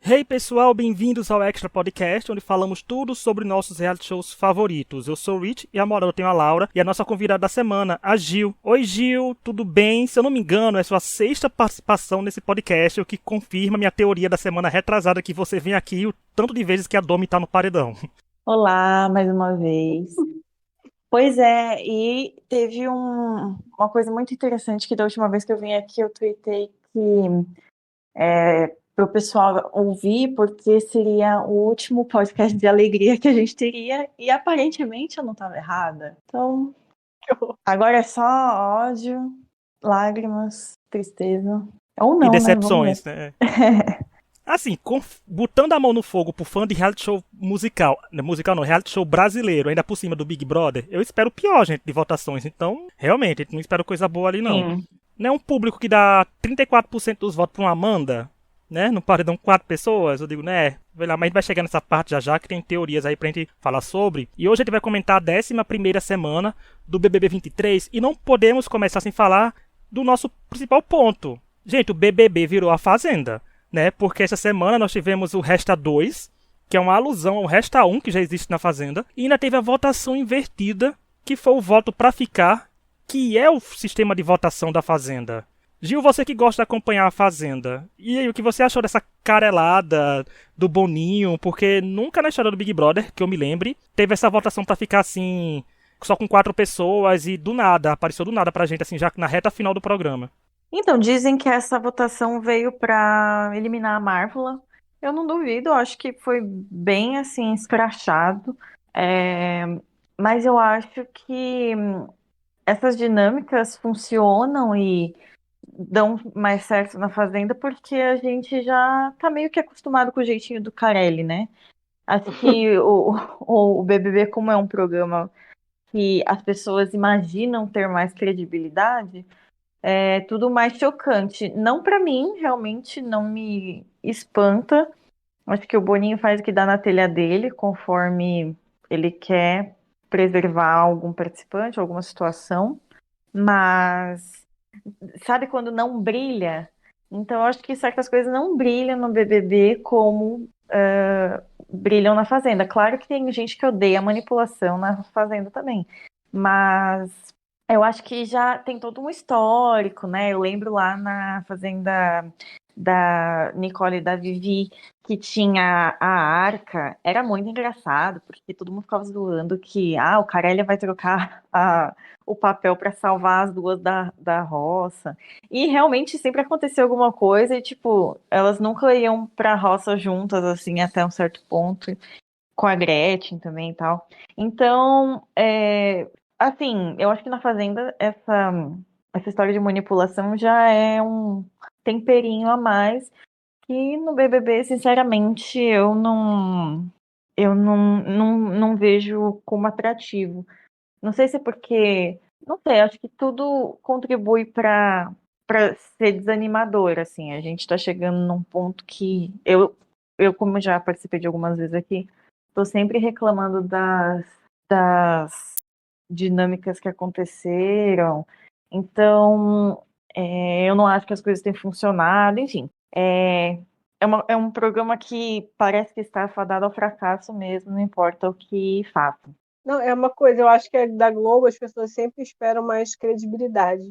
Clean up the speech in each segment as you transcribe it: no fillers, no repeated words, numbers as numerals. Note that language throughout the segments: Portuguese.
Hey pessoal, bem-vindos ao Extra Podcast, onde falamos tudo sobre nossos reality shows favoritos. Eu sou o Rich e a moral eu tenho a Laura e a nossa convidada da semana, a Gil. Oi Gil, tudo bem? Se eu não me engano, é sua sexta participação nesse podcast, o que confirma minha teoria da semana retrasada que você vem aqui o tanto de vezes que a Domi tá no paredão. Olá, mais uma vez. Pois é, e teve uma coisa muito interessante que da última vez que eu vim aqui eu tuitei que para o pessoal ouvir, porque seria o último podcast de alegria que a gente teria, e aparentemente eu não estava errada. Então, agora é só ódio, lágrimas, tristeza. Ou E não, né? Vamos ver. decepções, né? Assim, botando a mão no fogo pro fã de reality show musical, musical não, reality show brasileiro, ainda por cima do Big Brother, eu espero o pior, gente, de votações. Então, realmente, a gente não espera coisa boa ali, não. Sim. Não é um público que dá 34% dos votos pra uma Amanda, né? No paredão 4 pessoas, eu digo, né? Mas a gente vai chegar nessa parte já já, que tem teorias aí pra gente falar sobre. E hoje a gente vai comentar a 11ª semana do BBB 23 e não podemos começar sem falar do nosso principal ponto. Gente, o BBB virou a Fazenda, né? Porque essa semana nós tivemos o Resta 2, que é uma alusão ao Resta 1 que já existe na Fazenda, e ainda teve a votação invertida, que foi o voto pra ficar, que é o sistema de votação da Fazenda. Gil, você que gosta de acompanhar a Fazenda, e aí, o que você achou dessa carelada do Boninho? Porque nunca na história do Big Brother, que eu me lembre, teve essa votação pra ficar assim, só com 4 pessoas e do nada, apareceu do nada pra gente, assim, já na reta final do programa. Então, dizem que essa votação veio para eliminar a Marvel. Eu não duvido, eu acho que foi bem assim, escrachado. É, Mas eu acho que essas dinâmicas funcionam e dão mais certo na Fazenda porque a gente já tá meio que acostumado com o jeitinho do Carelli, né? Acho que o BBB, como é um programa que as pessoas imaginam ter mais credibilidade, é tudo mais chocante. Não pra mim, realmente não me espanta. Acho que o Boninho faz o que dá na telha dele, conforme ele quer preservar algum participante, alguma situação. Mas sabe quando não brilha? Então, eu acho que certas coisas não brilham no BBB como brilham na Fazenda. Claro que tem gente que odeia a manipulação na Fazenda também, mas eu acho que já tem todo um histórico, né? Eu lembro lá na Fazenda da Nicole e da Vivi que tinha a Arca, era muito engraçado, porque todo mundo ficava zoando que o Carelli vai trocar o papel para salvar as duas da roça. E realmente sempre acontecia alguma coisa e, tipo, elas nunca iam pra roça juntas, assim, até um certo ponto, com a Gretchen também e tal. Então, assim, eu acho que na Fazenda essa história de manipulação já é um temperinho a mais que no BBB, sinceramente, eu não vejo como atrativo. Não sei se é porque, não sei, acho que tudo contribui para ser desanimador, assim. A gente tá chegando num ponto que eu como já participei de algumas vezes aqui, tô sempre reclamando das dinâmicas que aconteceram. Então, eu não acho que as coisas têm funcionado, enfim. É um programa que parece que está fadado ao fracasso mesmo, não importa o que faça. Não, é uma coisa, eu acho que é da Globo as pessoas sempre esperam mais credibilidade.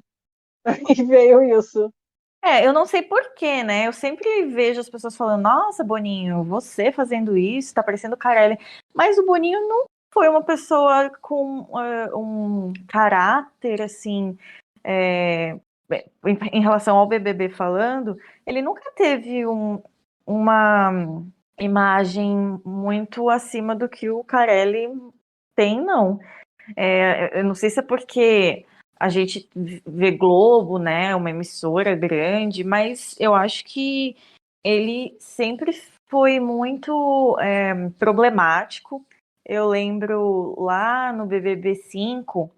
E veio isso. Eu não sei por quê, né? Eu sempre vejo as pessoas falando, nossa, Boninho, você fazendo isso, tá parecendo Carelli. Mas o Boninho não foi uma pessoa com um caráter, assim, é, em relação ao BBB falando, ele nunca teve uma imagem muito acima do que o Carelli tem, não. Eu não sei se é porque a gente vê Globo, né, uma emissora grande, mas eu acho que ele sempre foi muito problemático. Eu lembro lá no BBB 5,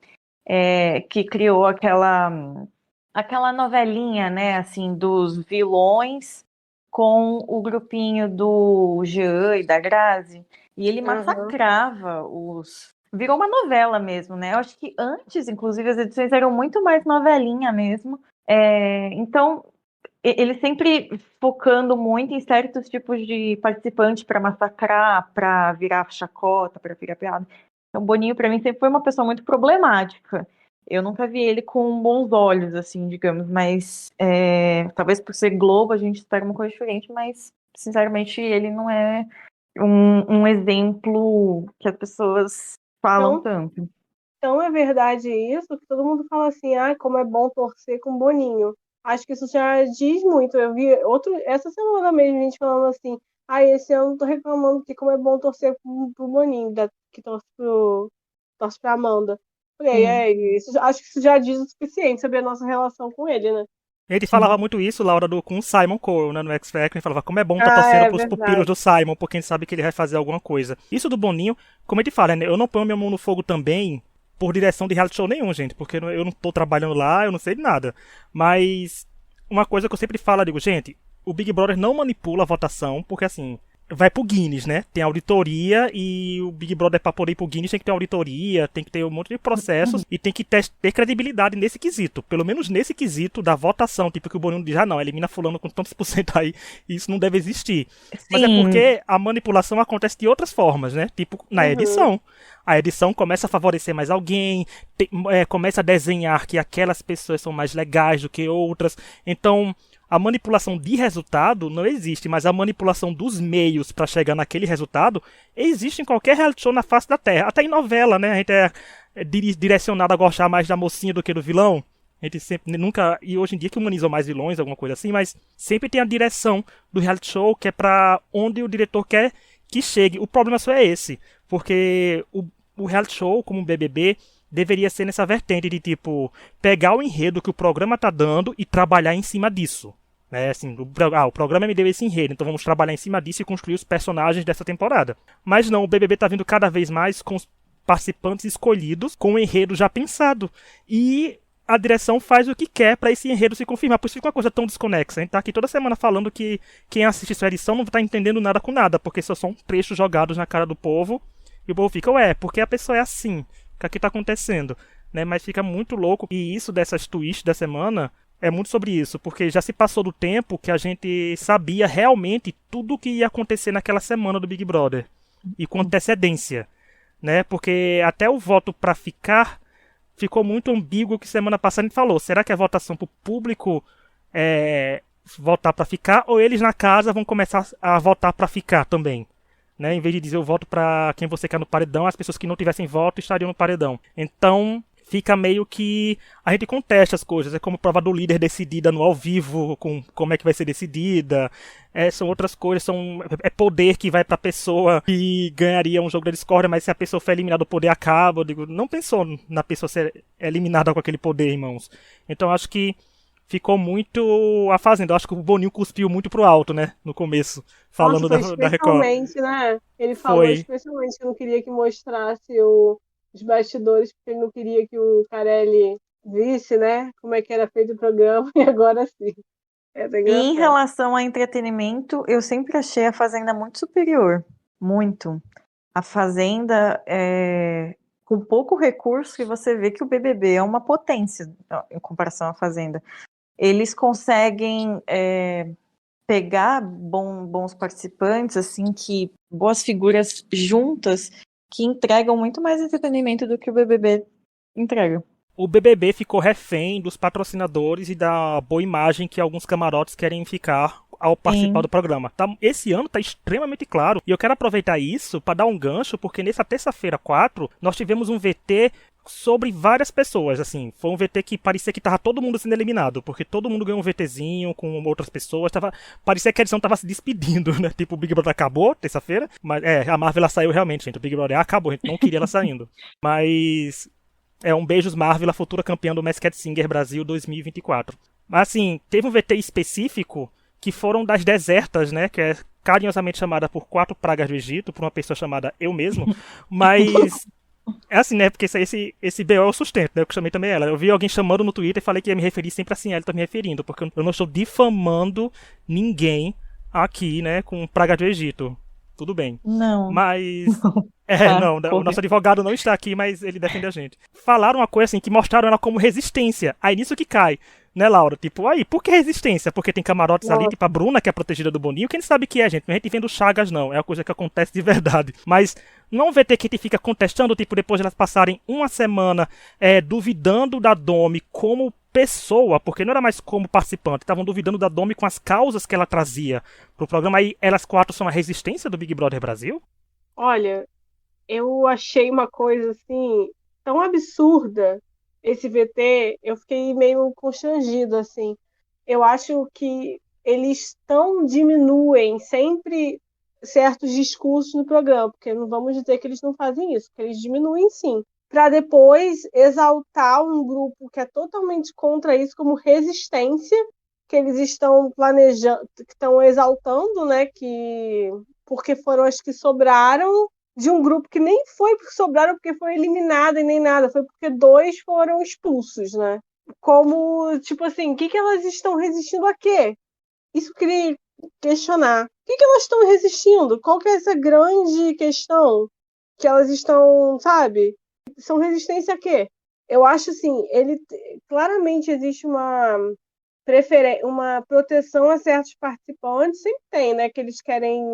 que criou aquela novelinha, né, assim, dos vilões com o grupinho do Jean e da Grazi, e ele Uhum. massacrava os. Virou uma novela mesmo, né? Eu acho que antes, inclusive, as edições eram muito mais novelinha mesmo. Então, ele sempre focando muito em certos tipos de participantes para massacrar, para virar chacota, para virar piada. Então, o Boninho, para mim, sempre foi uma pessoa muito problemática. Eu nunca vi ele com bons olhos, assim, digamos, mas talvez por ser Globo a gente espera uma coisa diferente, mas, sinceramente, ele não é um exemplo que as pessoas falam tanto. Então é verdade isso, que todo mundo fala assim, como é bom torcer com o Boninho. Acho que isso já diz muito. Eu vi essa semana mesmo, a gente falando assim, esse ano eu tô reclamando que como é bom torcer pro Boninho, que torce pra Amanda. Falei, acho que isso já diz o suficiente sobre a nossa relação com ele, né? Ele falava muito isso, Laura, com o Simon Cowell, né, no X Factor. Ele falava como é bom estar torcendo pros pupilos do Simon, porque a gente sabe que ele vai fazer alguma coisa. Isso do Boninho, como ele fala, né, eu não ponho minha mão no fogo também por direção de reality show nenhum, gente, porque eu não tô trabalhando lá, eu não sei de nada. Mas uma coisa que eu sempre falo, eu digo, gente, o Big Brother não manipula a votação, porque assim, vai pro Guinness, né? Tem auditoria e o Big Brother, pra poder ir pro Guinness, tem que ter auditoria, tem que ter um monte de processos e tem que ter credibilidade nesse quesito. Pelo menos nesse quesito da votação. Tipo que o Boninho diz, não, elimina fulano com tantos por cento aí, e isso não deve existir. Sim. Mas é porque a manipulação acontece de outras formas, né? Tipo, na edição. A edição começa a favorecer mais alguém, começa a desenhar que aquelas pessoas são mais legais do que outras. Então, a manipulação de resultado não existe, mas a manipulação dos meios para chegar naquele resultado existe em qualquer reality show na face da Terra. Até em novela, né? A gente é direcionado a gostar mais da mocinha do que do vilão. A gente sempre, nunca, e hoje em dia que humanizam mais vilões, alguma coisa assim, mas sempre tem a direção do reality show que é para onde o diretor quer que chegue. O problema só é esse, porque o reality show, como o BBB, deveria ser nessa vertente de, tipo, pegar o enredo que o programa tá dando e trabalhar em cima disso. Né? Assim, o programa me deu esse enredo, então vamos trabalhar em cima disso e construir os personagens dessa temporada. Mas não, o BBB tá vindo cada vez mais com os participantes escolhidos, com o enredo já pensado. E a direção faz o que quer para esse enredo se confirmar. Por isso fica uma coisa tão desconexa. A gente tá aqui toda semana falando que quem assiste essa edição não tá entendendo nada com nada, porque só são trechos jogados na cara do povo. E o povo fica, porque a pessoa é assim. O que tá acontecendo? Né? Mas fica muito louco. E isso dessas twists da semana é muito sobre isso. Porque já se passou do tempo que a gente sabia realmente tudo o que ia acontecer naquela semana do Big Brother. E com antecedência. Né? Porque até o voto pra ficar ficou muito ambíguo que semana passada a gente falou. Será que é votação pro público votar pra ficar? Ou eles na casa vão começar a votar pra ficar também? Né, em vez de dizer eu voto pra quem você quer no paredão, as pessoas que não tivessem voto estariam no paredão. Então, fica meio que a gente contesta as coisas. É como prova do líder decidida no ao vivo, com como é que vai ser decidida. São outras coisas, é poder que vai pra pessoa que ganharia um jogo da discórdia, mas se a pessoa for eliminada, o poder acaba. Eu digo, não pensou na pessoa ser eliminada com aquele poder, irmãos. Então, acho que ficou muito a Fazenda. Eu acho que o Boninho cuspiu muito pro alto, né? No começo, falando da Record. Especialmente, né? Ele falou especialmente que não queria que mostrasse os bastidores, porque ele não queria que o Carelli visse, né? Como é que era feito o programa, e agora sim. Em relação a entretenimento, eu sempre achei a Fazenda muito superior. Muito. A Fazenda com pouco recurso, que você vê que o BBB é uma potência em comparação à Fazenda. Eles conseguem pegar bons participantes, assim, boas figuras juntas, que entregam muito mais entretenimento do que o BBB entrega. O BBB ficou refém dos patrocinadores e da boa imagem que alguns camarotes querem ficar ao participar do programa. Esse ano tá extremamente claro, e eu quero aproveitar isso para dar um gancho, porque nessa terça-feira 4, nós tivemos um VT sobre várias pessoas, assim, foi um VT que parecia que tava todo mundo sendo eliminado, porque todo mundo ganhou um VTzinho com outras pessoas, parecia que a edição tava se despedindo, né, tipo, o Big Brother acabou, terça-feira, mas a Marvel ela saiu realmente, gente, o Big Brother acabou, a gente não queria ela saindo, mas um beijos Marvel, a futura campeã do Masked Singer Brasil 2024. Mas assim, teve um VT específico que foram das desertas, né, que é carinhosamente chamada por 4 pragas do Egito, por uma pessoa chamada eu mesmo, mas é assim, né, porque esse BO é o sustento, né, eu chamei também ela. Eu vi alguém chamando no Twitter e falei que ia me referir sempre assim, ela tá me referindo, porque eu não estou difamando ninguém aqui, né, com praga do Egito. tudo bem. Não. Mas. Tá, Não, o nosso advogado não está aqui, mas ele defende a gente. Falaram uma coisa assim, que mostraram ela como resistência. Aí nisso que cai, né, Laura? Tipo, aí, por que resistência? Porque tem camarotes ali, Nossa. tipo a Bruna, que é protegida do Boninho, que a gente sabe que é, gente. Não é a gente vendo Chagas, não. É uma coisa que acontece de verdade. Mas não vê ter que a gente fica contestando, tipo, depois de elas passarem uma semana duvidando da Domi como pessoa, porque não era mais como participante, estavam duvidando da Domi com as causas que ela trazia pro programa. Aí elas quatro são a resistência do Big Brother Brasil? Olha, eu achei uma coisa assim tão absurda esse VT, eu fiquei meio constrangido assim. Eu acho que eles tão diminuem sempre certos discursos no programa, porque não vamos dizer que eles não fazem isso, que eles diminuem sim, para depois exaltar um grupo que é totalmente contra isso como resistência, que eles estão planejando, que estão exaltando, né, que porque foram as que sobraram de um grupo que nem foi porque sobraram porque foi eliminado e nem nada, foi porque dois foram expulsos, né? Como, tipo assim, o que elas estão resistindo a quê? Isso eu queria questionar. O que elas estão resistindo? Qual que é essa grande questão que elas estão, sabe? São resistência a quê? Eu acho assim, ele claramente existe uma proteção a certos participantes, sempre tem, né? Que eles querem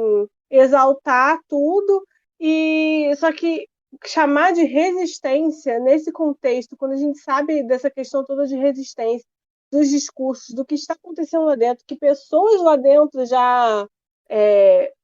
exaltar tudo, e só que chamar de resistência nesse contexto, quando a gente sabe dessa questão toda de resistência, dos discursos, do que está acontecendo lá dentro, que pessoas lá dentro já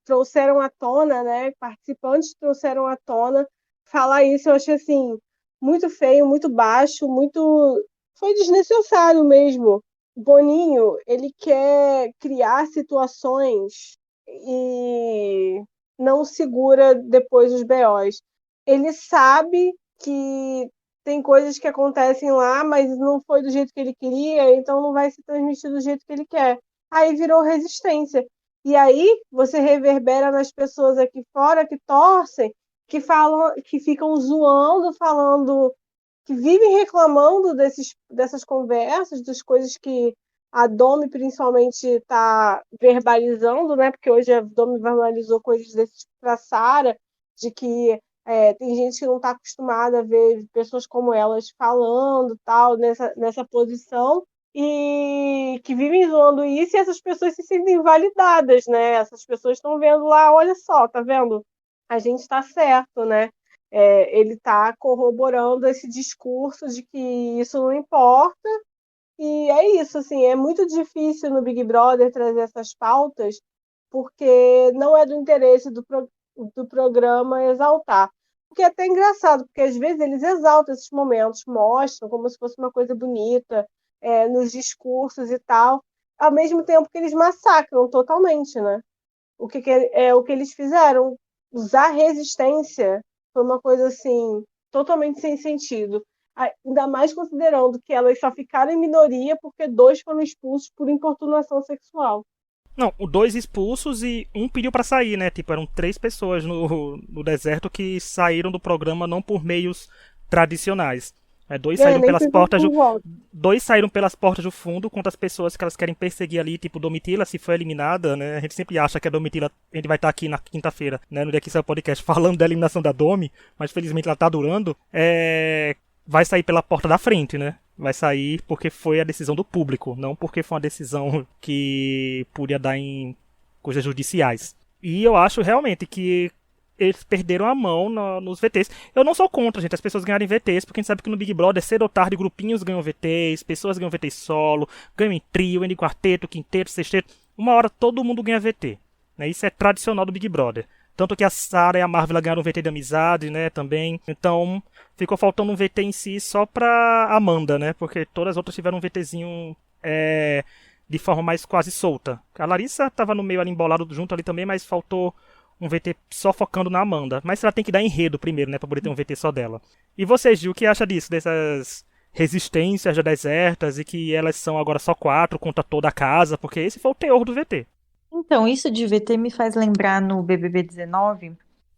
trouxeram à tona, né? Participantes trouxeram à tona, falar isso eu achei assim muito feio, muito baixo, muito foi desnecessário mesmo. Boninho, ele quer criar situações e não segura depois os BOs. Ele sabe que tem coisas que acontecem lá, mas não foi do jeito que ele queria, então não vai se transmitir do jeito que ele quer. Aí virou resistência. E aí você reverbera nas pessoas aqui fora que torcem, que falam, que ficam zoando, falando, que vivem reclamando dessas conversas, das coisas que a Domi principalmente está verbalizando, né? Porque hoje a Domi verbalizou coisas desse tipo para a Sara, de que tem gente que não está acostumada a ver pessoas como elas falando, tal, nessa posição, e que vivem zoando isso, e essas pessoas se sentem validadas, né? Essas pessoas estão vendo lá, olha só, tá vendo? A gente está certo, né? Ele está corroborando esse discurso de que isso não importa, e é isso, assim, é muito difícil no Big Brother trazer essas pautas, porque não é do interesse do programa exaltar. O que é até engraçado, porque às vezes eles exaltam esses momentos, mostram como se fosse uma coisa bonita, nos discursos e tal, ao mesmo tempo que eles massacram totalmente, né? O que eles fizeram, usar resistência foi uma coisa assim totalmente sem sentido. Ainda mais considerando que elas só ficaram em minoria porque dois foram expulsos por importunação sexual. Não, dois expulsos e um pediu pra sair, né? Tipo, eram 3 pessoas no deserto que saíram do programa não por meios tradicionais. Dois saíram Nem pelas fizeram portas por volta. dois saíram pelas portas do fundo contra as pessoas que elas querem perseguir ali, tipo Domitila, se foi eliminada, né? A gente sempre acha que a Domitila, a gente vai estar aqui na quinta-feira, né, no dia que sai o podcast, falando da eliminação da Domi, mas felizmente ela tá durando. Vai sair pela porta da frente, né? Vai sair porque foi a decisão do público, não porque foi uma decisão que podia dar em coisas judiciais. E eu acho realmente que eles perderam a mão nos VTs. Eu não sou contra, gente, as pessoas ganharem VTs, porque a gente sabe que no Big Brother, cedo ou tarde, grupinhos ganham VTs, pessoas ganham VTs solo, ganham em trio, em quarteto, quinteto, sexteto. Uma hora todo mundo ganha VT. Né? Isso é tradicional do Big Brother. Tanto que a Sara e a Marvel ganharam um VT de amizade, né, também. Então, ficou faltando um VT em si só pra Amanda, né? Porque todas as outras tiveram um VTzinho de forma mais quase solta. A Larissa tava no meio ali embolado junto ali também, mas faltou um VT só focando na Amanda. Mas ela tem que dar enredo primeiro, né? Pra poder ter um VT só dela. E você, Gil, o que acha disso? Dessas resistências já desertas e que elas são agora só 4 contra toda a casa? Porque esse foi o teor do VT. Então, isso de VT me faz lembrar no BBB 19,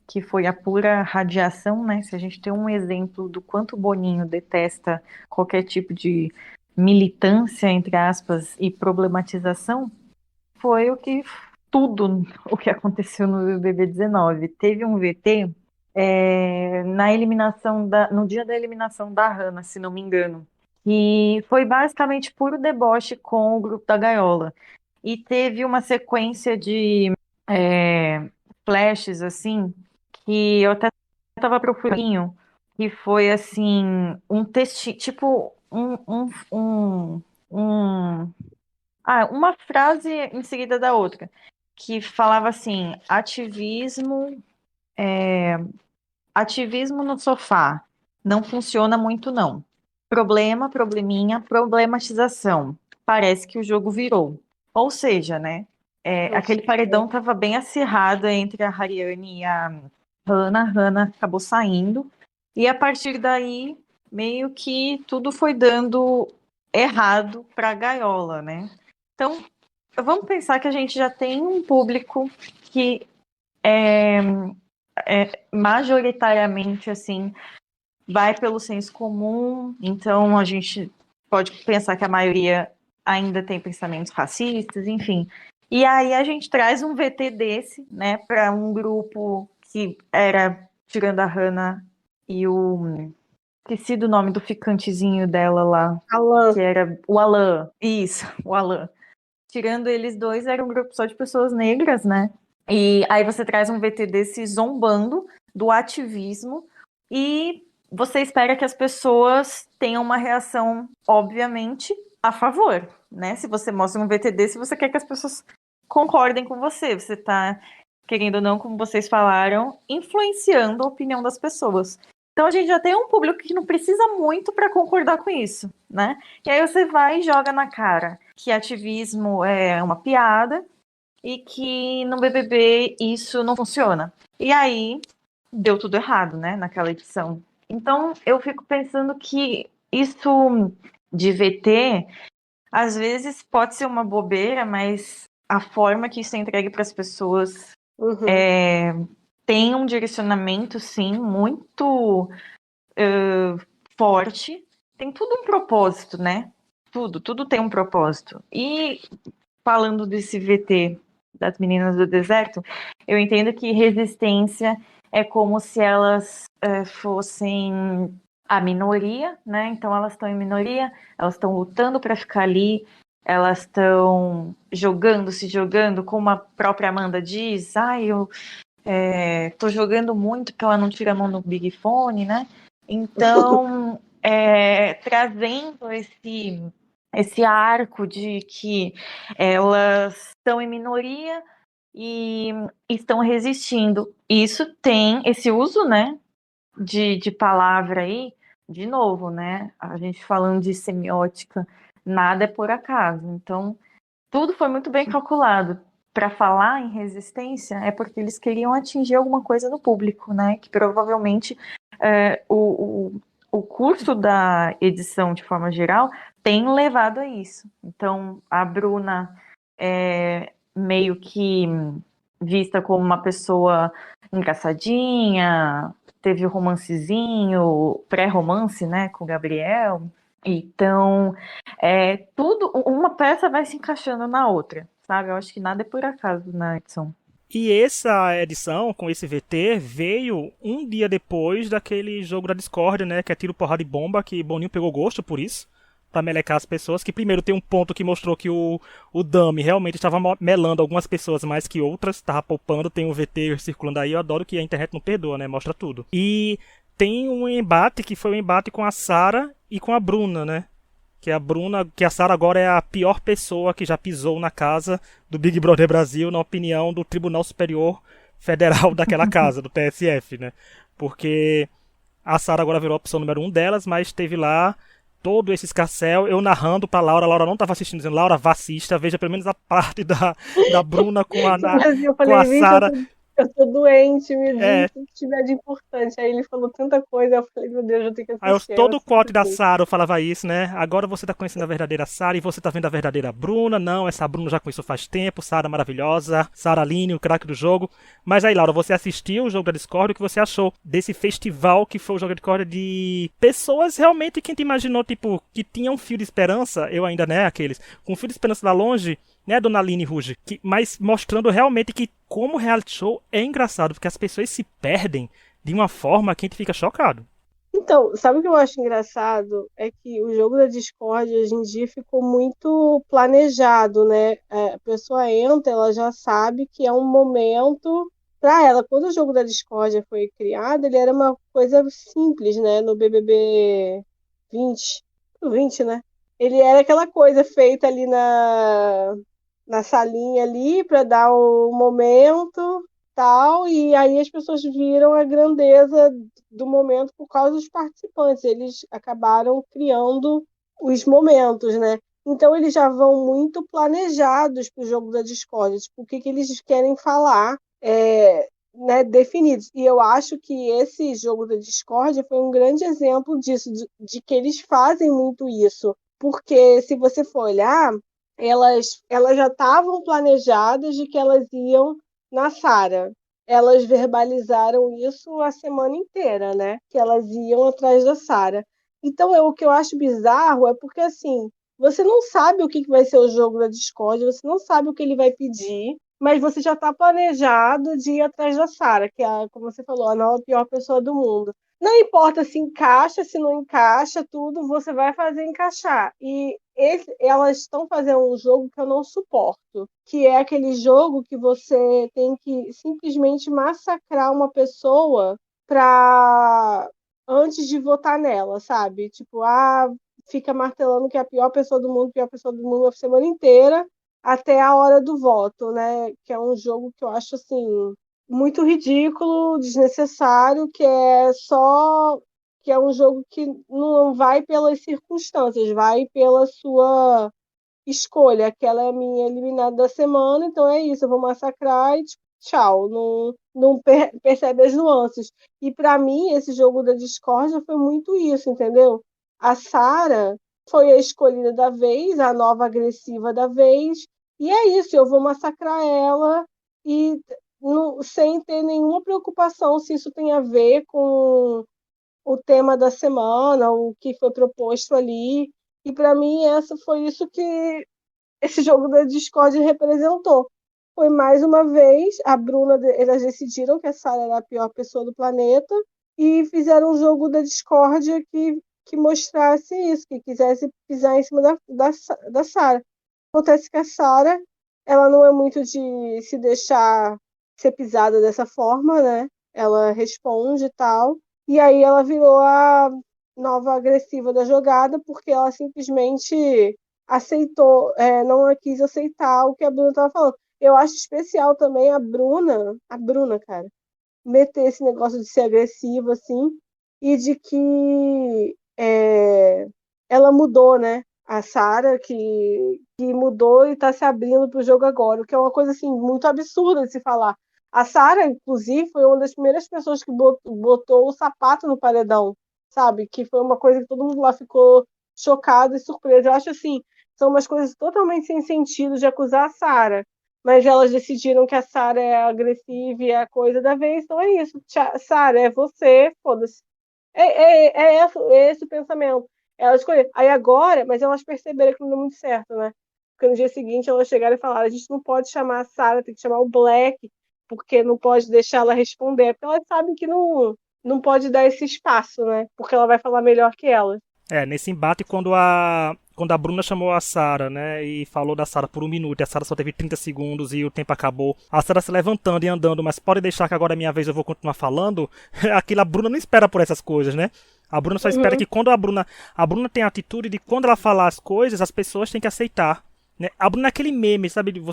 que foi a pura radiação, né? Se a gente tem um exemplo do quanto o Boninho detesta qualquer tipo de militância, entre aspas, e problematização, foi o que tudo o que aconteceu no BBB 19. Teve um VT na eliminação no dia da eliminação da Hannah, se não me engano. E foi basicamente puro deboche com o grupo da Gaiola. E teve uma sequência de flashes, assim, que eu até estava procurando, que foi, assim, um texto, tipo, um- uma frase em seguida da outra, que falava assim, ativismo no sofá, não funciona muito, não. Probleminha, problematização. Parece que o jogo virou. Ou seja, né? Aquele paredão estava bem acirrado entre a Hariane e a Hannah. A Hannah acabou saindo. E a partir daí, meio que tudo foi dando errado para a Gaiola, né? Então, vamos pensar que a gente já tem um público que majoritariamente, assim, vai pelo senso comum, então a gente pode pensar que a maioria ainda tem pensamentos racistas, enfim. E aí a gente traz um VT desse, né, para um grupo que era, tirando a Hannah e o... Esqueci do nome do ficantezinho dela lá. Alan. Que era o Alan. Isso, o Alan. Tirando eles dois, era um grupo só de pessoas negras, né? E aí você traz um VT desse zombando do ativismo e você espera que as pessoas tenham uma reação, obviamente, a favor, né? Se você mostra um VT desse, você quer que as pessoas concordem com você. Você está, querendo ou não, como vocês falaram, influenciando a opinião das pessoas. Então a gente já tem um público que não precisa muito para concordar com isso, né? E aí você vai e joga na cara que ativismo é uma piada e que no BBB isso não funciona. E aí deu tudo errado, né, naquela edição. Então eu fico pensando que isso de VT às vezes pode ser uma bobeira, mas a forma que isso é entregue para as pessoas tem um direcionamento, sim, muito forte. Tem tudo um propósito, né? Tudo tem um propósito. E falando desse VT das meninas do deserto, eu entendo que resistência é como se elas fossem a minoria, né? Então elas estão em minoria, elas estão lutando para ficar ali, elas estão se jogando, como a própria Amanda diz, eu tô jogando muito porque ela não tira a mão no Big Fone, né? Então, trazendo esse arco de que elas estão em minoria e estão resistindo. Isso tem esse uso, né, de palavra aí, de novo, né? A gente falando de semiótica, nada é por acaso. Então, tudo foi muito bem calculado. Para falar em resistência, é porque eles queriam atingir alguma coisa no público, né? Que provavelmente o curso da edição, de forma geral, tem levado a isso. Então, a Bruna é meio que vista como uma pessoa engraçadinha, teve o romancezinho, pré-romance, né, com o Gabriel. Então, tudo, uma peça vai se encaixando na outra, sabe? Eu acho que nada é por acaso na edição. E essa edição, com esse VT, veio um dia depois daquele jogo da discórdia, né? Que é tiro, porrada e bomba, que Boninho pegou gosto por isso, pra melecar as pessoas. Que primeiro tem um ponto que mostrou que o Dami realmente estava melando algumas pessoas mais que outras, estava poupando, tem um VT circulando aí, eu adoro que a internet não perdoa, né? Mostra tudo. E tem um embate que foi um embate com a Sara e com a Bruna, né? Que a Sara agora é a pior pessoa que já pisou na casa do Big Brother Brasil, na opinião do Tribunal Superior Federal daquela casa, do TSF, né? Porque a Sara agora virou a opção número 1 delas, mas teve lá todo esse escarcéu, eu narrando pra Laura não estava assistindo, dizendo, Laura, vacista, veja pelo menos a parte da Bruna com a Sara. Eu tô doente, me diz o que tiver de importante. Aí ele falou tanta coisa, eu falei, meu Deus, eu tenho que assistir. Aí todo o corte da Sara eu falava isso, né? Agora você tá conhecendo a verdadeira Sara e você tá vendo a verdadeira Bruna. Não, essa Bruna já conheço faz tempo, Sara maravilhosa, Sara Aline, o craque do jogo. Mas aí, Laura, você assistiu o jogo da Discord, o que você achou desse festival que foi o jogo da Discord de pessoas realmente que a gente imaginou, tipo, que tinha um fio de esperança, eu ainda, né, aqueles, com um fio de esperança lá longe, né, dona Aline Ruge? Mas mostrando realmente que como reality show é engraçado, porque as pessoas se perdem de uma forma que a gente fica chocado. Então, sabe o que eu acho engraçado? É que o jogo da Discord hoje em dia ficou muito planejado, né? A pessoa entra, ela já sabe que é um momento para ela. Quando o jogo da Discord foi criado, ele era uma coisa simples, né? No BBB 20, o 20, né? Ele era aquela coisa feita ali na salinha ali para dar o momento tal, e aí as pessoas viram a grandeza do momento por causa dos participantes. Eles acabaram criando os momentos, né? Então eles já vão muito planejados para o jogo da Discord, tipo, o que eles querem falar, né, definidos. E eu acho que esse jogo da Discord foi um grande exemplo disso, de que eles fazem muito isso. Porque se você for olhar, elas já estavam planejadas de que elas iam na Sara. Elas verbalizaram isso a semana inteira, né? Que elas iam atrás da Sara. Então, o que eu acho bizarro é porque, assim, você não sabe o que vai ser o jogo da Discord, você não sabe o que ele vai pedir, mas você já está planejado de ir atrás da Sara, que é, como você falou, a nova pior pessoa do mundo. Não importa se encaixa, se não encaixa, tudo você vai fazer encaixar. E elas estão fazendo um jogo que eu não suporto, que é aquele jogo que você tem que simplesmente massacrar uma pessoa antes de votar nela, sabe? Tipo, fica martelando que é a pior pessoa do mundo a semana inteira, até a hora do voto, né? Que é um jogo que eu acho assim muito ridículo, desnecessário, que é um jogo que não vai pelas circunstâncias, vai pela sua escolha. Aquela é a minha eliminada da semana, então é isso, eu vou massacrar e tchau, não percebe as nuances. E para mim, esse jogo da discórdia foi muito isso, entendeu? A Sara foi a escolhida da vez, a nova agressiva da vez, e é isso, eu vou massacrar ela e sem ter nenhuma preocupação se isso tem a ver com o tema da semana, o que foi proposto ali. E para mim, foi isso que esse jogo da Discord representou. Foi mais uma vez, a Bruna, elas decidiram que a Sara era a pior pessoa do planeta e fizeram um jogo da Discord que mostrasse isso, que quisesse pisar em cima da Sara. Acontece que a Sara, ela não é muito de se deixar ser pisada dessa forma, né? Ela responde e tal. E aí ela virou a nova agressiva da jogada porque ela simplesmente aceitou, não quis aceitar o que a Bruna estava falando. Eu acho especial também a Bruna, cara, meter esse negócio de ser agressiva, assim, e de que ela mudou, né? A Sara, que mudou e está se abrindo para o jogo agora, o que é uma coisa assim muito absurda de se falar. A Sara, inclusive, foi uma das primeiras pessoas que botou o sapato no paredão, sabe? Que foi uma coisa que todo mundo lá ficou chocado e surpreso. Eu acho assim, são umas coisas totalmente sem sentido de acusar a Sara, mas elas decidiram que a Sara é agressiva e é a coisa da vez, então é isso. Sara, é você, foda-se. É esse o pensamento. Elas escolheram. Aí agora, mas elas perceberam que não deu muito certo, né? Porque no dia seguinte elas chegaram e falaram: a gente não pode chamar a Sara, tem que chamar o Black, porque não pode deixar ela responder. Porque elas sabem que não pode dar esse espaço, né? Porque ela vai falar melhor que ela. Nesse embate, quando a Bruna chamou a Sara, né, e falou da Sara por 1 minuto, e a Sara só teve 30 segundos e o tempo acabou, a Sara se levantando e andando, mas pode deixar que agora é minha vez, eu vou continuar falando, aquilo a Bruna não espera por essas coisas, né? A Bruna só espera que quando a Bruna tem a atitude de quando ela falar as coisas, as pessoas têm que aceitar. Né? A Bruna é aquele meme, sabe? Eu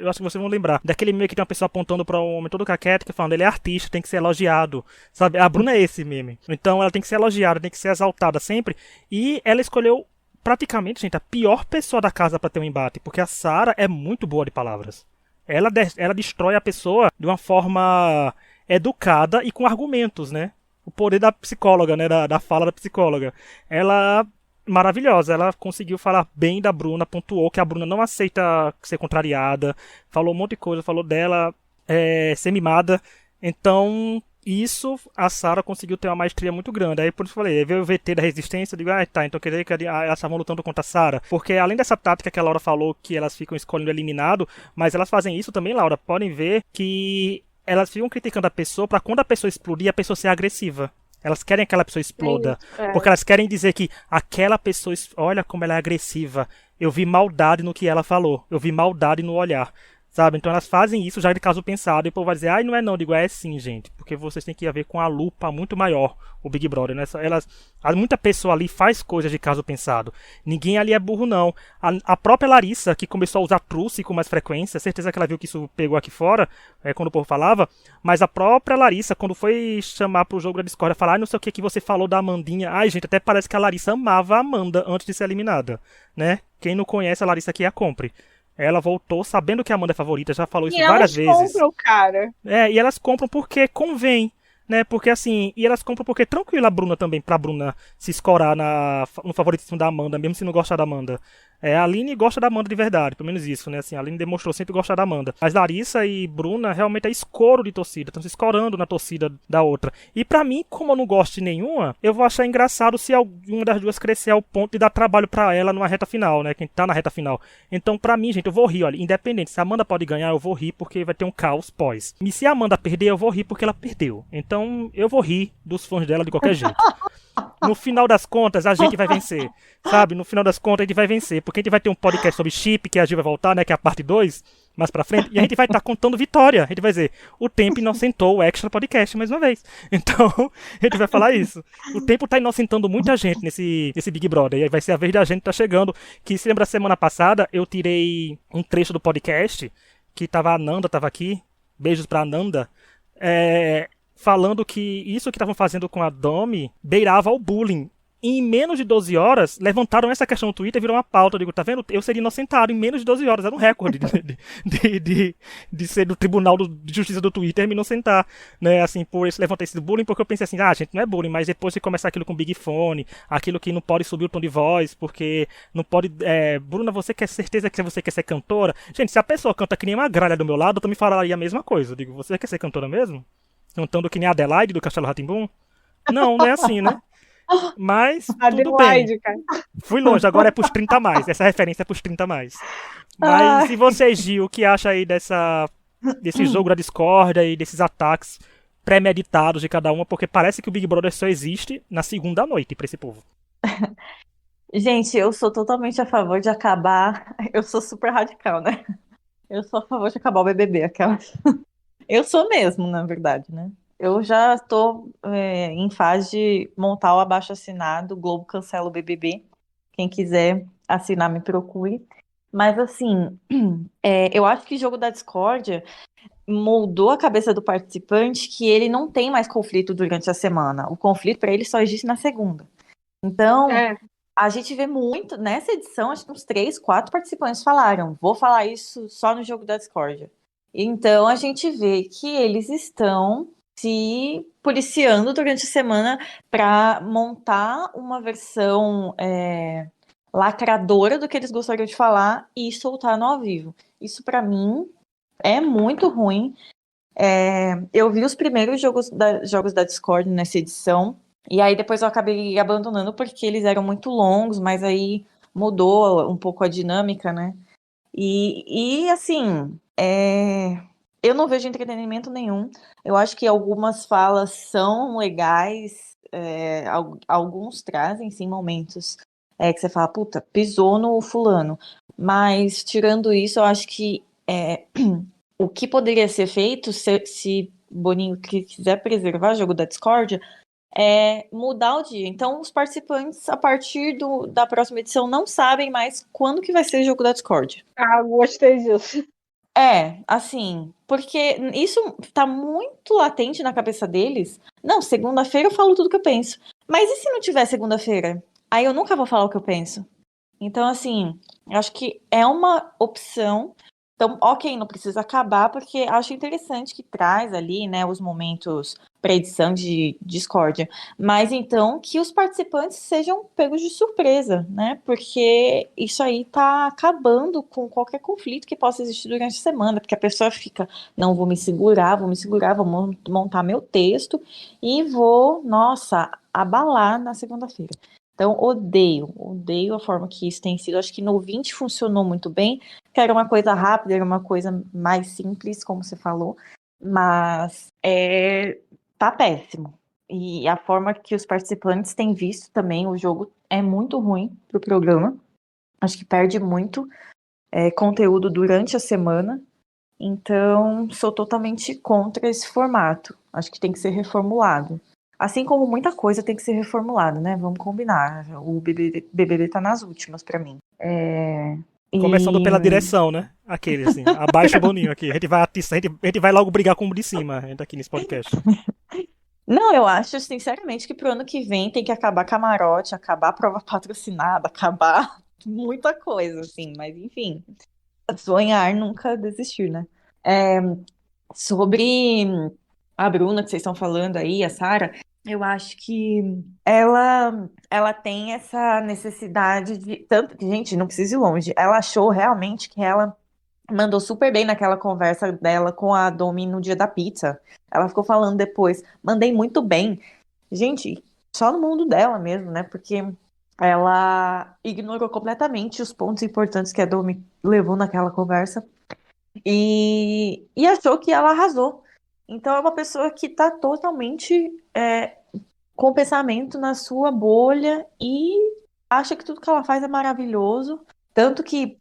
acho que vocês vão lembrar. Daquele meme que tem uma pessoa apontando para um homem todo caquético falando, ele é artista, tem que ser elogiado. Sabe? A Bruna é esse meme. Então ela tem que ser elogiada, tem que ser exaltada sempre. E ela escolheu praticamente, gente, a pior pessoa da casa para ter um embate. Porque a Sara é muito boa de palavras. Ela destrói a pessoa de uma forma educada e com argumentos, né? O poder da psicóloga, né? Da fala da psicóloga. Ela maravilhosa, ela conseguiu falar bem da Bruna, pontuou que a Bruna não aceita ser contrariada, falou um monte de coisa, falou dela ser mimada, então Isso a Sarah conseguiu ter uma maestria muito grande. Aí por isso eu falei, aí veio o VT da resistência, eu digo, tá, então quer dizer que elas estavam lutando contra a Sarah. Porque além dessa tática que a Laura falou, que elas ficam escolhendo eliminado, mas elas fazem isso também, Laura, podem ver que elas ficam criticando a pessoa pra quando a pessoa explodir, a pessoa ser agressiva. Elas querem que aquela pessoa exploda. Porque elas querem dizer que aquela pessoa, olha como ela é agressiva. Eu vi maldade no que ela falou. Eu vi maldade no olhar. Sabe? Então elas fazem isso já de caso pensado. E o povo vai dizer, ai, não é não. Eu digo, é sim, gente. Porque vocês têm que ir a ver com a lupa muito maior o Big Brother, né? Muita pessoa ali faz coisas de caso pensado. Ninguém ali é burro, não. A própria Larissa, que começou a usar truce com mais frequência, certeza que ela viu que isso pegou aqui fora, quando o povo falava, mas a própria Larissa, quando foi chamar pro jogo da Discord, falar, não sei o que você falou da Amandinha. Ai, gente, até parece que a Larissa amava a Amanda antes de ser eliminada, né? Quem não conhece a Larissa aqui, a compre. Ela voltou sabendo que a Amanda é favorita, já falou isso várias vezes. E elas compram, cara. E elas compram porque convém, né? Porque assim, e elas compram porque tranquila a Bruna também, pra Bruna se escorar no favoritismo da Amanda, mesmo se não gostar da Amanda. A Aline gosta da Amanda de verdade, pelo menos isso, né? Assim, a Aline demonstrou sempre gostar da Amanda. Mas Larissa e Bruna realmente é escoro de torcida, estão se escorando na torcida da outra. E pra mim, como eu não gosto de nenhuma, eu vou achar engraçado se alguma das duas crescer ao ponto de dar trabalho pra ela numa reta final, né? Quem tá na reta final. Então, pra mim, gente, eu vou rir, olha, independente. Se a Amanda pode ganhar, eu vou rir porque vai ter um caos pós. E se a Amanda perder, eu vou rir porque ela perdeu. Então, eu vou rir dos fãs dela de qualquer jeito. No final das contas, a gente vai vencer. Sabe? No final das contas, a gente vai vencer. Porque a gente vai ter um podcast sobre chip, que a Gil vai voltar, né? Que é a parte 2, mais pra frente. E a gente vai estar contando vitória. A gente vai dizer, o Tempo inocentou o Extra Podcast mais uma vez. Então, a gente vai falar isso. O Tempo tá inocentando muita gente nesse Big Brother. E aí vai ser a vez da gente tá chegando. Que se lembra, semana passada, eu tirei um trecho do podcast, que tava a Nanda, tava aqui. Beijos pra Nanda. Falando que isso que estavam fazendo com a Domi beirava o bullying. E em menos de 12 horas, levantaram essa questão no Twitter e virou uma pauta. Eu digo, tá vendo? Eu seria inocentado em menos de 12 horas. Era um recorde de ser do Tribunal de Justiça do Twitter me inocentar, né? Assim, por esse levantar esse bullying, porque eu pensei assim, gente, não é bullying, mas depois de começar aquilo com Big Fone, aquilo que não pode subir o tom de voz, porque não pode... Bruna, você quer certeza que você quer ser cantora? Gente, se a pessoa canta que nem uma gralha do meu lado, eu também falaria a mesma coisa. Eu digo, você quer ser cantora mesmo? Cantando que nem a Adelaide do Castelo Rá-Tim-Bum? Não, não é assim, né? Mas tudo bem. Cara. Fui longe, agora é pros 30 a mais. Essa referência é pros 30 a mais. Mas e você, Gil, o que acha aí desse jogo da discórdia e desses ataques premeditados de cada uma? Porque parece que o Big Brother só existe na segunda noite pra esse povo. Gente, eu sou totalmente a favor de acabar. Eu sou super radical, né? Eu sou a favor de acabar o BBB, aquela. Eu sou mesmo, na verdade, né? Eu já estou em fase de montar o abaixo-assinado, o Globo cancela o BBB. Quem quiser assinar, me procure. Mas, assim, eu acho que o jogo da discórdia moldou a cabeça do participante que ele não tem mais conflito durante a semana. O conflito, para ele, só existe na segunda. Então, a gente vê muito, nessa edição, acho que uns 3, 4 participantes falaram, vou falar isso só no jogo da discórdia. Então, a gente vê que eles estão se policiando durante a semana para montar uma versão lacradora do que eles gostariam de falar e soltar no ao vivo. Isso, para mim, é muito ruim. Eu vi os primeiros jogos da Discord nessa edição, e aí depois eu acabei abandonando porque eles eram muito longos, mas aí mudou um pouco a dinâmica, né? E assim, eu não vejo entretenimento nenhum. Eu acho que algumas falas são legais, alguns trazem, sim, momentos que você fala, puta, pisou no fulano. Mas, tirando isso, eu acho que o que poderia ser feito, se Boninho quiser preservar o jogo da discórdia, é mudar o dia. Então, os participantes, a partir da próxima edição, não sabem mais quando que vai ser o jogo da discórdia. Gostei disso. Assim, porque isso tá muito latente na cabeça deles. Não, segunda-feira eu falo tudo que eu penso. Mas e se não tiver segunda-feira? Aí eu nunca vou falar o que eu penso. Então, assim, eu acho que é uma opção Então, ok, não precisa acabar, porque acho interessante que traz ali, né, os momentos pré-edição de discórdia. Mas então que os participantes sejam pegos de surpresa, né? Porque isso aí tá acabando com qualquer conflito que possa existir durante a semana, porque a pessoa fica, não, vou me segurar, vou montar meu texto e vou, nossa, abalar na segunda-feira. Então, odeio a forma que isso tem sido. Acho que no 20 funcionou muito bem, que era uma coisa rápida, era uma coisa mais simples, como você falou, mas tá péssimo. E a forma que os participantes têm visto também o jogo é muito ruim pro programa. Acho que perde muito conteúdo durante a semana. Então, sou totalmente contra esse formato. Acho que tem que ser reformulado. Assim como muita coisa tem que ser reformulada, né? Vamos combinar. O BBB tá nas últimas pra mim. Começando pela direção, né? Aquele, assim, abaixa o Boninho aqui. A gente vai logo brigar com o de cima, a gente aqui nesse podcast. Não, eu acho, sinceramente, que pro ano que vem tem que acabar camarote, acabar prova patrocinada, acabar muita coisa, assim. Mas, enfim, sonhar nunca desistir, né? Sobre a Bruna que vocês estão falando aí, a Sara, eu acho que ela tem essa necessidade de tanto que, gente, não precisa ir longe. Ela achou realmente que ela mandou super bem naquela conversa dela com a Domi no dia da pizza. Ela ficou falando depois, mandei muito bem. Gente, só no mundo dela mesmo, né? Porque ela ignorou completamente os pontos importantes que a Domi levou naquela conversa e achou que ela arrasou. Então é uma pessoa que tá totalmente com o pensamento na sua bolha e acha que tudo que ela faz é maravilhoso. Tanto que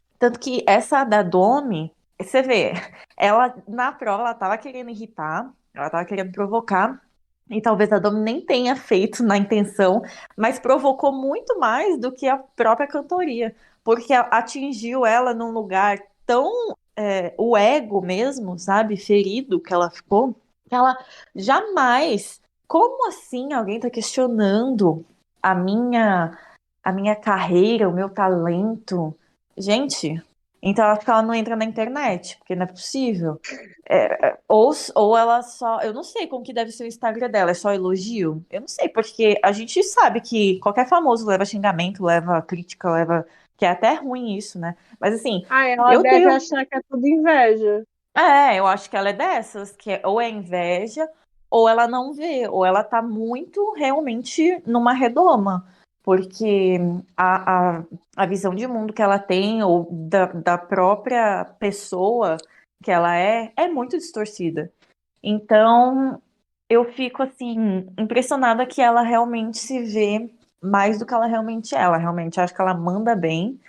essa da Domi, você vê, ela na prova ela tava querendo irritar, ela tava querendo provocar, e talvez a Domi nem tenha feito na intenção, mas provocou muito mais do que a própria cantoria, porque atingiu ela num lugar tão o ego mesmo, sabe, ferido que ela ficou, que ela jamais, como assim alguém tá questionando a minha a minha carreira, o meu talento? Gente, então eu acho que ela não entra na internet, porque não é possível. Ou ela só. Eu não sei como que deve ser o Instagram dela, é só elogio? Eu não sei, porque a gente sabe que qualquer famoso leva xingamento, leva crítica, leva. Que é até ruim isso, né? Mas assim, Ela eu deve tenho. achar que é tudo inveja. Eu acho que ela é dessas, ou é inveja, ou ela não vê, ou ela tá muito realmente numa redoma, porque a visão de mundo que ela tem, ou da própria pessoa que ela é muito distorcida. Então, eu fico, assim, impressionada que ela realmente se vê mais do que ela realmente é. Ela realmente acha que ela manda bem,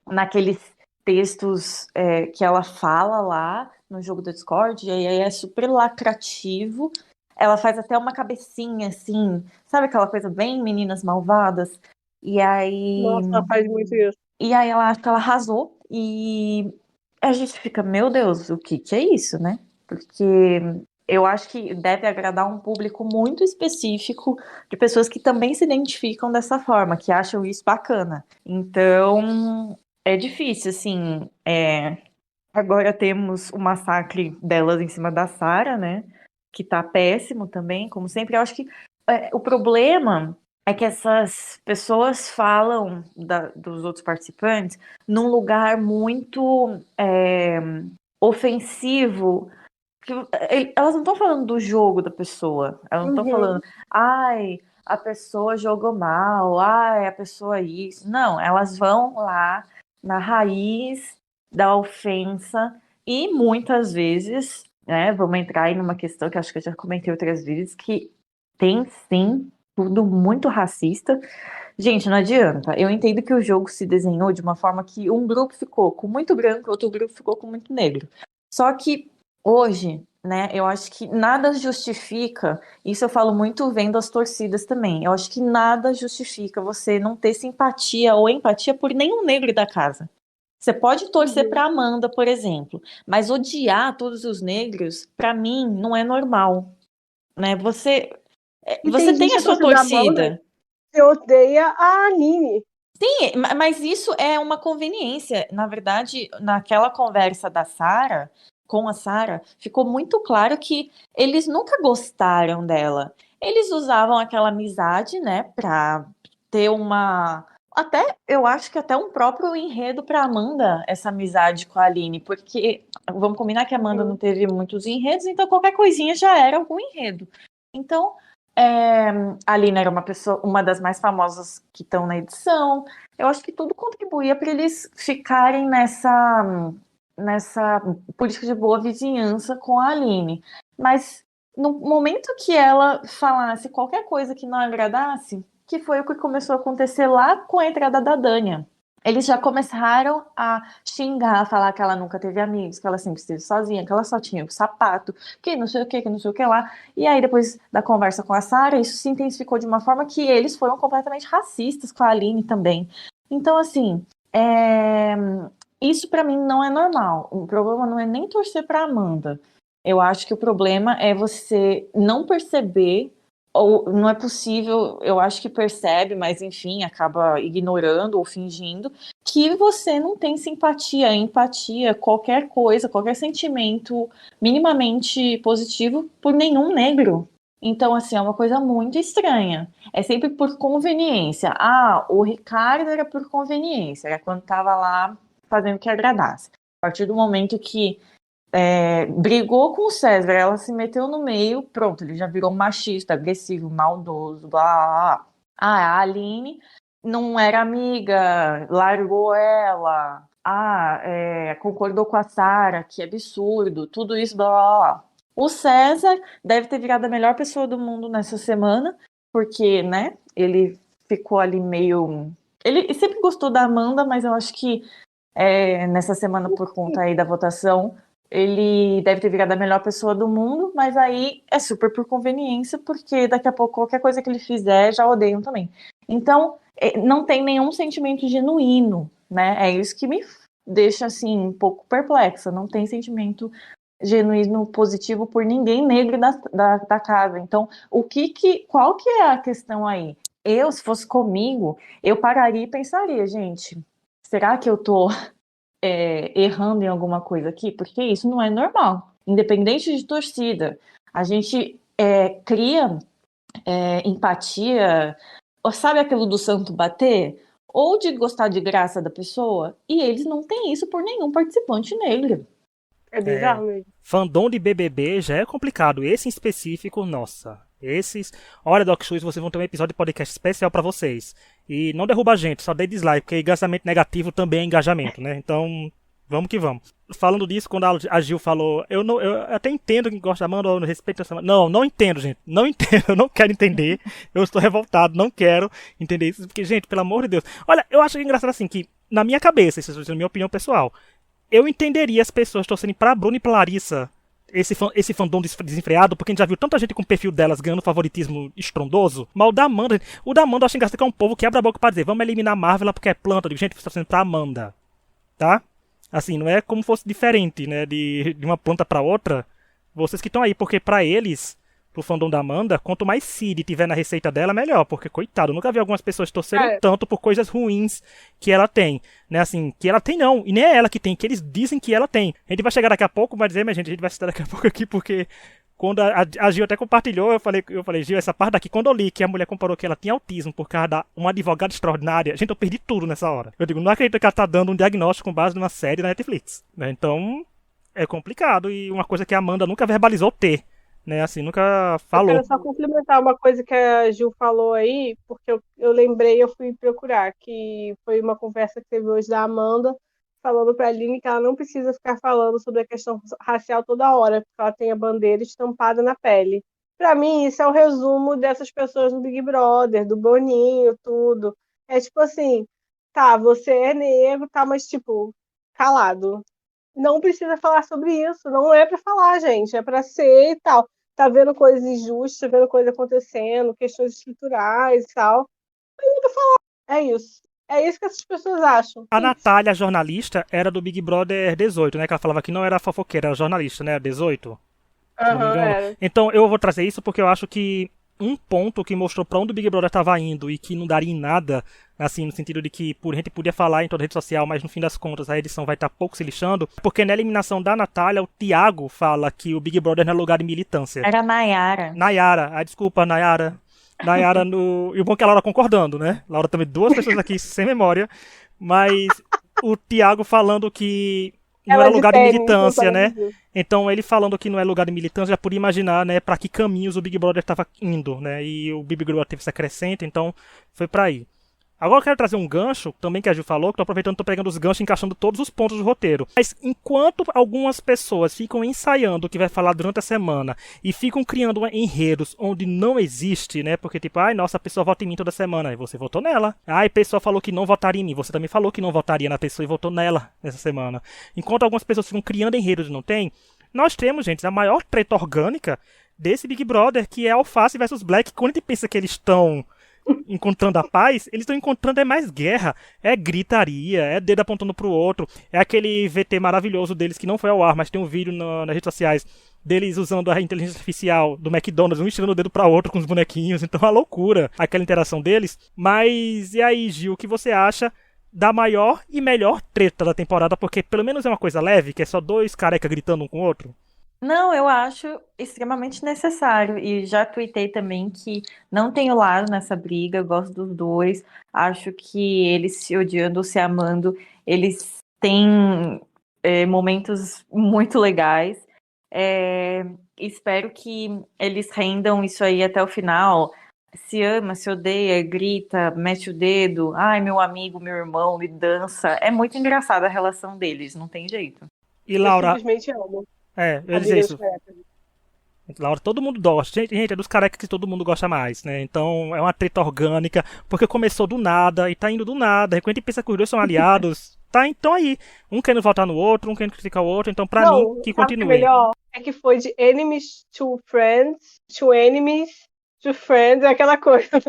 naqueles textos que ela fala lá no jogo do Discord, e aí é super lacrativo. Ela faz até uma cabecinha, assim, sabe aquela coisa bem meninas malvadas? E aí, Nossa, ela faz muito isso. e aí ela acha que ela arrasou, e a gente fica, meu Deus, o que que é isso, né? Porque eu acho que deve agradar um público muito específico de pessoas que também se identificam dessa forma, que acham isso bacana. Então, é difícil, assim. Agora temos o massacre delas em cima da Sarah, né? Que tá péssimo também, como sempre. Eu acho que o problema é que essas pessoas falam dos outros participantes num lugar muito ofensivo. Elas não estão falando do jogo da pessoa. Elas não estão Uhum. falando, ai, a pessoa jogou mal, ai, a pessoa isso. Não, elas vão lá na raiz da ofensa e muitas vezes, né, vamos entrar aí numa questão que acho que eu já comentei outras vezes, que tem sim tudo muito racista. Gente, não adianta. Eu entendo que o jogo se desenhou de uma forma que um grupo ficou com muito branco, outro grupo ficou com muito negro. Só que hoje, né, eu acho que nada justifica, isso eu falo muito vendo as torcidas também, eu acho que nada justifica você não ter simpatia ou empatia por nenhum negro da casa. Você pode torcer para Amanda, por exemplo, mas odiar todos os negros, para mim, não é normal, né? E Você tem tem gente a da sua torcida da Amanda torcida. que odeia a Aline. Sim, mas isso é uma conveniência. Na verdade, naquela conversa da Sarah, com a Sarah, ficou muito claro que eles nunca gostaram dela. Eles usavam aquela amizade, né, pra ter uma. Até, eu acho que até um próprio enredo pra Amanda, essa amizade com a Aline, porque vamos combinar que a Amanda não teve muitos enredos, então qualquer coisinha já era algum enredo. Então, a Aline era uma das mais famosas que estão na edição. Eu acho que tudo contribuía para eles ficarem nessa política de boa vizinhança com a Aline. Mas no momento que ela falasse qualquer coisa que não agradasse, que foi o que começou a acontecer lá com a entrada da Dânia. Eles já começaram a xingar, a falar que ela nunca teve amigos, que ela sempre esteve sozinha, que ela só tinha o sapato, que não sei o que não sei o que lá. E aí, depois da conversa com a Sarah, isso se intensificou de uma forma que eles foram completamente racistas com a Aline também. Então, assim, isso pra mim não é normal. O problema não é nem torcer pra Amanda. Eu acho que o problema é você não perceber, ou não é possível, eu acho que percebe, mas enfim, acaba ignorando ou fingindo, que você não tem simpatia, empatia, qualquer coisa, qualquer sentimento minimamente positivo por nenhum negro. Então, assim, é uma coisa muito estranha. É sempre por conveniência. Ah, o Ricardo era por conveniência, era quando tava lá fazendo o que agradasse. A partir do momento que brigou com o César, ela se meteu no meio, pronto, ele já virou machista, agressivo, maldoso, blá, blá, blá. Ah, a Aline não era amiga, largou ela. Ah, concordou com a Sarah, que absurdo, tudo isso, blá, blá, blá. O César deve ter virado a melhor pessoa do mundo nessa semana, porque, né, ele ficou ali meio... Ele sempre gostou da Amanda, mas eu acho que nessa semana, por conta aí da votação, ele deve ter virado a melhor pessoa do mundo, mas aí é super por conveniência, porque daqui a pouco qualquer coisa que ele fizer já odeiam também. Então, não tem nenhum sentimento genuíno, né? É isso que me deixa, assim, um pouco perplexa. Não tem sentimento genuíno positivo por ninguém negro da casa. Então, qual que é a questão aí? Eu, se fosse comigo, eu pararia e pensaria, gente, será que eu tô errando em alguma coisa aqui? Porque isso não é normal. Independente de torcida, a gente cria empatia, ou sabe aquilo do santo bater? Ou de gostar de graça da pessoa, e eles não têm isso por nenhum participante negro. É bizarro mesmo. Fandom de BBB já é complicado. Esse em específico, nossa. Olha, Doc Shoes, vocês vão ter um episódio de podcast especial pra vocês. E não derruba a gente, só dê dislike, porque engajamento negativo também é engajamento, né? Então, vamos que vamos. Falando disso, quando a Gil falou, eu até entendo quem gosta da Amanda, eu respeito essa. Não entendo, gente. Não entendo, eu não quero entender. Eu estou revoltado, não quero entender isso, porque, gente, pelo amor de Deus. Olha, eu acho engraçado assim que, na minha cabeça, isso é a minha opinião pessoal, eu entenderia as pessoas torcendo pra Bruna e pra Larissa esse fandom desenfreado, porque a gente já viu tanta gente com o perfil delas ganhando favoritismo estrondoso. Mas o da Amanda eu acho engraçado que é um povo que abre a boca pra dizer, vamos eliminar a Marvel porque é planta. Eu digo, gente, você tá torcendo pra Amanda. Tá? Assim, não é como fosse diferente, né, de uma planta pra outra. Vocês que estão aí, porque pra eles, pro fandom da Amanda, quanto mais Cid tiver na receita dela, melhor. Porque, coitado, eu nunca vi algumas pessoas torcerem tanto por coisas ruins que ela tem. Né, assim, que ela tem não. E nem é ela que tem, que eles dizem que ela tem. A gente vai chegar daqui a pouco, vai dizer, mas gente, a gente vai citar daqui a pouco aqui, porque quando a Gil até compartilhou, eu falei, Gil, essa parte daqui, quando eu li que a mulher comparou que ela tinha autismo por causa de uma advogada extraordinária, gente, eu perdi tudo nessa hora. Eu digo, não acredito que ela tá dando um diagnóstico com base numa série da Netflix. Né, então, é complicado. E uma coisa que a Amanda nunca verbalizou ter. Né, assim, nunca falou. Eu quero só complementar uma coisa que a Gil falou aí, porque eu lembrei, eu fui procurar, que foi uma conversa que teve hoje da Amanda, falando pra Aline que ela não precisa ficar falando sobre a questão racial toda hora, porque ela tem a bandeira estampada na pele. Pra mim, isso é o resumo dessas pessoas no Big Brother, do Boninho, tudo. É tipo assim, tá, você é negro, tá, mas tipo, calado. Não precisa falar sobre isso, não é pra falar, gente, é pra ser e tal. Tá vendo coisas injustas, tá vendo coisas acontecendo, questões estruturais e tal. Não nunca falar. É isso. É isso que essas pessoas acham. A Natália, a jornalista, era do Big Brother 18, né? Que ela falava que não era fofoqueira, era jornalista, né? 18. Era. Então eu vou trazer isso porque eu acho que um ponto que mostrou pra onde o Big Brother tava indo e que não daria em nada, assim, no sentido de que a gente podia falar em toda rede social, mas no fim das contas a edição vai estar pouco se lixando, porque na eliminação da Natália, o Thiago fala que o Big Brother não é lugar de militância. Era Nayara. Nayara, desculpa, Nayara. Nayara no... E o bom é que a Laura concordando, né? Laura também, 2 pessoas aqui sem memória, mas o Thiago falando que não Ela era de lugar de tênis, militância, não né? parece. Então ele falando que não é lugar de militância, já podia imaginar, né, para que caminhos o Big Brother estava indo, né? E o Big Brother teve essa crescente, então foi para aí. Agora eu quero trazer um gancho, também que a Gil falou, que tô aproveitando, tô pegando os ganchos e encaixando todos os pontos do roteiro. Mas enquanto algumas pessoas ficam ensaiando o que vai falar durante a semana e ficam criando enredos onde não existe, né? Porque tipo, ai, nossa, a pessoa vota em mim toda semana, e você votou nela. Ai, a pessoa falou que não votaria em mim, você também falou que não votaria na pessoa e votou nela nessa semana. Enquanto algumas pessoas ficam criando enredos e não tem, nós temos, gente, a maior treta orgânica desse Big Brother, que é Alface versus Black. Quando a gente pensa que eles estão encontrando a paz, eles estão encontrando mais guerra, é gritaria, é dedo apontando pro outro, é aquele VT maravilhoso deles que não foi ao ar, mas tem um vídeo nas redes sociais deles usando a inteligência artificial do McDonald's, um estirando o dedo pra outro com os bonequinhos, então é uma loucura aquela interação deles. Mas e aí, Gil, o que você acha da maior e melhor treta da temporada? Porque pelo menos é uma coisa leve, que é só 2 careca gritando um com o outro. Não, eu acho extremamente necessário. E já tuitei também que não tenho lado nessa briga, eu gosto dos dois. Acho que eles se odiando, se amando, eles têm momentos muito legais. Espero que eles rendam isso aí até o final. Se ama, se odeia, grita, mete o dedo. Ai, meu amigo, meu irmão, e dança. É muito engraçada a relação deles, não tem jeito. E Eu Laura, simplesmente amo eu ia a dizer briga dos isso. carecas. Laura, todo mundo gosta. Gente, é dos carecas que todo mundo gosta mais, né? Então é uma treta orgânica, porque começou do nada e tá indo do nada. E quando a gente pensa que os dois são aliados, tá então aí. Um querendo votar no outro, um querendo criticar o outro. Então, pra mim, Não, que sabe o que é continue. melhor? É que foi de enemies to friends, to enemies to friends, é aquela coisa.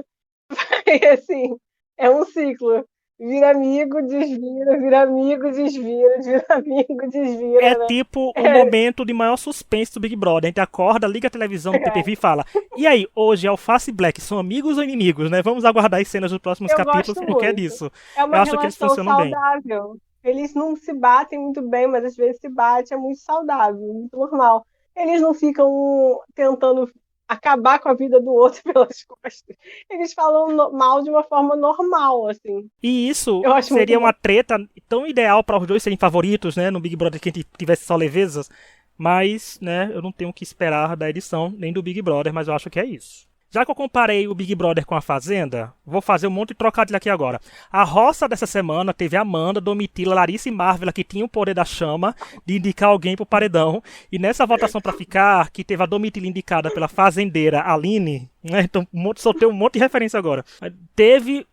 Vai assim, é um ciclo. Vira amigo, desvira, vira amigo, desvira, vira amigo, É desvira, né? tipo o momento de maior suspense do Big Brother. A gente acorda, liga a televisão no PPV e fala: E aí, hoje Alface e Black são amigos ou inimigos, né? Vamos aguardar as cenas dos próximos Eu capítulos, gosto porque é muito. disso. É Eu uma acho que eles relação funcionam bem. saudável. Eles não se batem muito bem, mas às vezes se bate, é muito saudável, muito normal. Eles não ficam tentando acabar com a vida do outro pelas costas. Eles falam mal de uma forma normal, assim. E isso Eu acho muito seria bom. uma treta tão ideal para os dois serem favoritos, né? No Big Brother que a gente tivesse só levezas. Mas, né, eu não tenho o que esperar da edição, nem do Big Brother, mas eu acho que é isso. Já que eu comparei o Big Brother com a Fazenda, vou fazer um monte de trocadilho aqui agora. A roça dessa semana teve Amanda, Domitila, Larissa e Marvela, que tinham o poder da chama de indicar alguém pro paredão. E nessa votação pra ficar, que teve a Domitila indicada pela fazendeira Aline, né? Então soltei um monte de referência agora. Teve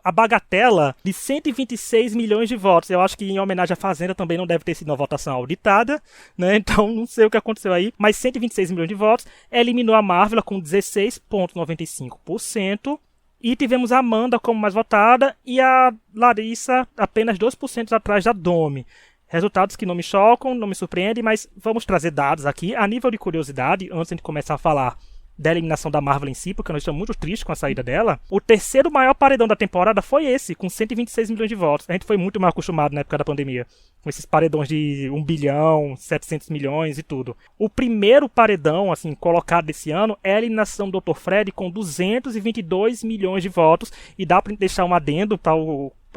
a bagatela de 126 milhões de votos. Eu acho que em homenagem à Fazenda também não deve ter sido uma votação auditada, né? Então não sei o que aconteceu aí. Mas 126 milhões de votos eliminou a Marvela com 16,95%. E tivemos a Amanda como mais votada e a Larissa apenas 2% atrás da Domi. Resultados que não me chocam, não me surpreendem, mas vamos trazer dados aqui. A nível de curiosidade, antes de começar a falar da eliminação da Marvel em si, porque nós estamos muito tristes com a saída dela, o terceiro maior paredão da temporada foi esse, com 126 milhões de votos. A gente foi muito mal acostumado na época da pandemia, com esses paredões de 1 bilhão, 700 milhões e tudo. O primeiro paredão, assim, colocado desse ano é a eliminação do Dr. Fred com 222 milhões de votos, e dá pra deixar um adendo para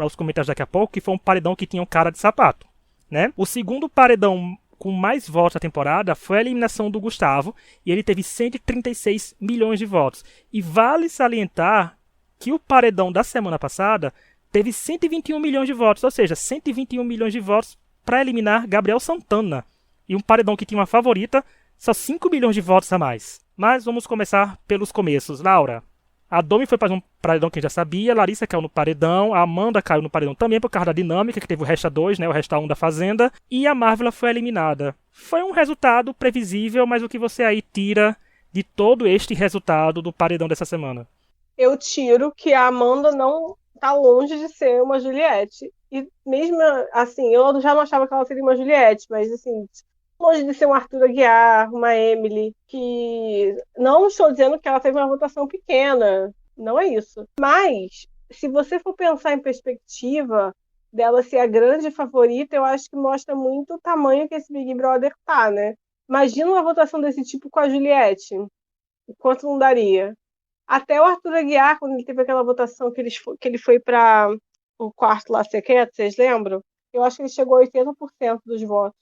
os comentários daqui a pouco, que foi um paredão que tinha um cara de sapato, né? O segundo paredão com mais votos da temporada foi a eliminação do Gustavo, e ele teve 136 milhões de votos. E vale salientar que o paredão da semana passada teve 121 milhões de votos, ou seja, 121 milhões de votos para eliminar Gabriel Santana. E um paredão que tinha uma favorita, só 5 milhões de votos a mais. Mas vamos começar pelos começos. Laura, a Domi foi para um paredão que já sabia, a Larissa caiu no paredão, a Amanda caiu no paredão também por causa da dinâmica, que teve o Resta 2, né, o Resta 1 da Fazenda, e a Marvela foi eliminada. Foi um resultado previsível, mas o que você aí tira de todo este resultado do paredão dessa semana? Eu tiro que a Amanda não tá longe de ser uma Juliette. E mesmo assim, eu já não achava que ela seria uma Juliette, mas assim, longe de ser um Arthur Aguiar, uma Emily, que não estou dizendo que ela teve uma votação pequena, não é isso. Mas, se você for pensar em perspectiva dela ser a grande favorita, eu acho que mostra muito o tamanho que esse Big Brother tá, né? Imagina uma votação desse tipo com a Juliette, o quanto não daria. Até o Arthur Aguiar, quando ele teve aquela votação que ele foi para o quarto lá secreto, vocês lembram? Eu acho que ele chegou a 80% dos votos.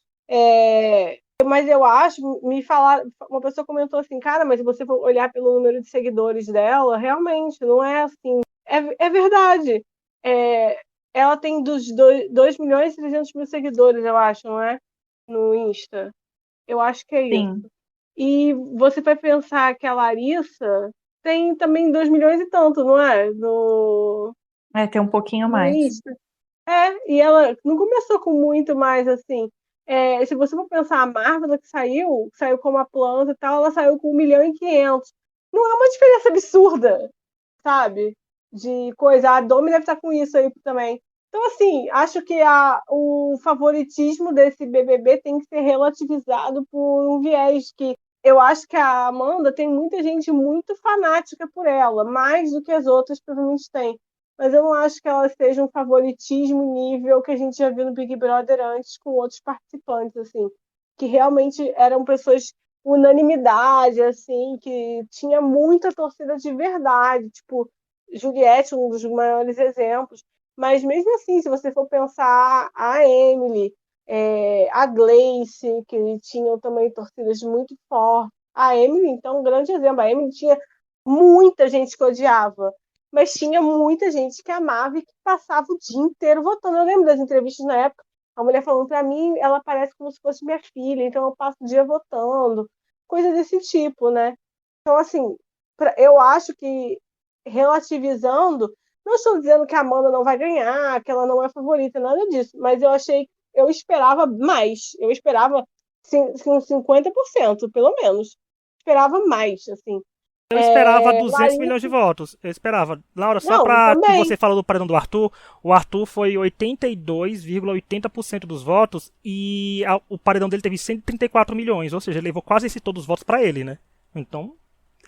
Mas eu acho, uma pessoa comentou assim, cara, mas se você for olhar pelo número de seguidores dela, realmente não é assim. É verdade. Ela tem dos 2 milhões e 300 mil seguidores, eu acho, não é? No Insta. Eu acho que é isso. Sim. E você vai pensar que a Larissa tem também 2 milhões e tanto, não é? Tem um pouquinho No mais. Insta. E ela não começou com muito mais assim. Se você for pensar a Marvel que saiu como a planta e tal, ela saiu com 1.500.000. Não é uma diferença absurda, sabe? De coisa. A Domi deve estar com isso aí também. Então, assim, acho que o favoritismo desse BBB tem que ser relativizado por um viés que eu acho que a Amanda tem muita gente muito fanática por ela, mais do que as outras provavelmente têm. Mas eu não acho que ela seja um favoritismo nível que a gente já viu no Big Brother antes com outros participantes, assim, que realmente eram pessoas unanimidade, assim, que tinha muita torcida de verdade, tipo, Juliette, um dos maiores exemplos. Mas mesmo assim, se você for pensar a Emily, a Gleice, que tinham também torcidas muito fortes. A Emily, então, um grande exemplo. A Emily tinha muita gente que odiava, mas tinha muita gente que amava e que passava o dia inteiro votando. Eu lembro das entrevistas na época, a mulher falando para mim, ela parece como se fosse minha filha, então eu passo o dia votando, coisa desse tipo, né? Então, assim, eu acho que, relativizando, não estou dizendo que a Amanda não vai ganhar, que ela não é favorita, nada disso, mas eu esperava mais, eu esperava 50%, pelo menos. Esperava mais, assim. Eu esperava 200 milhões de Larissa, votos. Eu esperava. Laura, só não, pra que também. você falou do paredão do Arthur, o Arthur foi 82,80% dos votos e o paredão dele teve 134 milhões, ou seja, ele levou quase todos os votos pra ele, né? Então,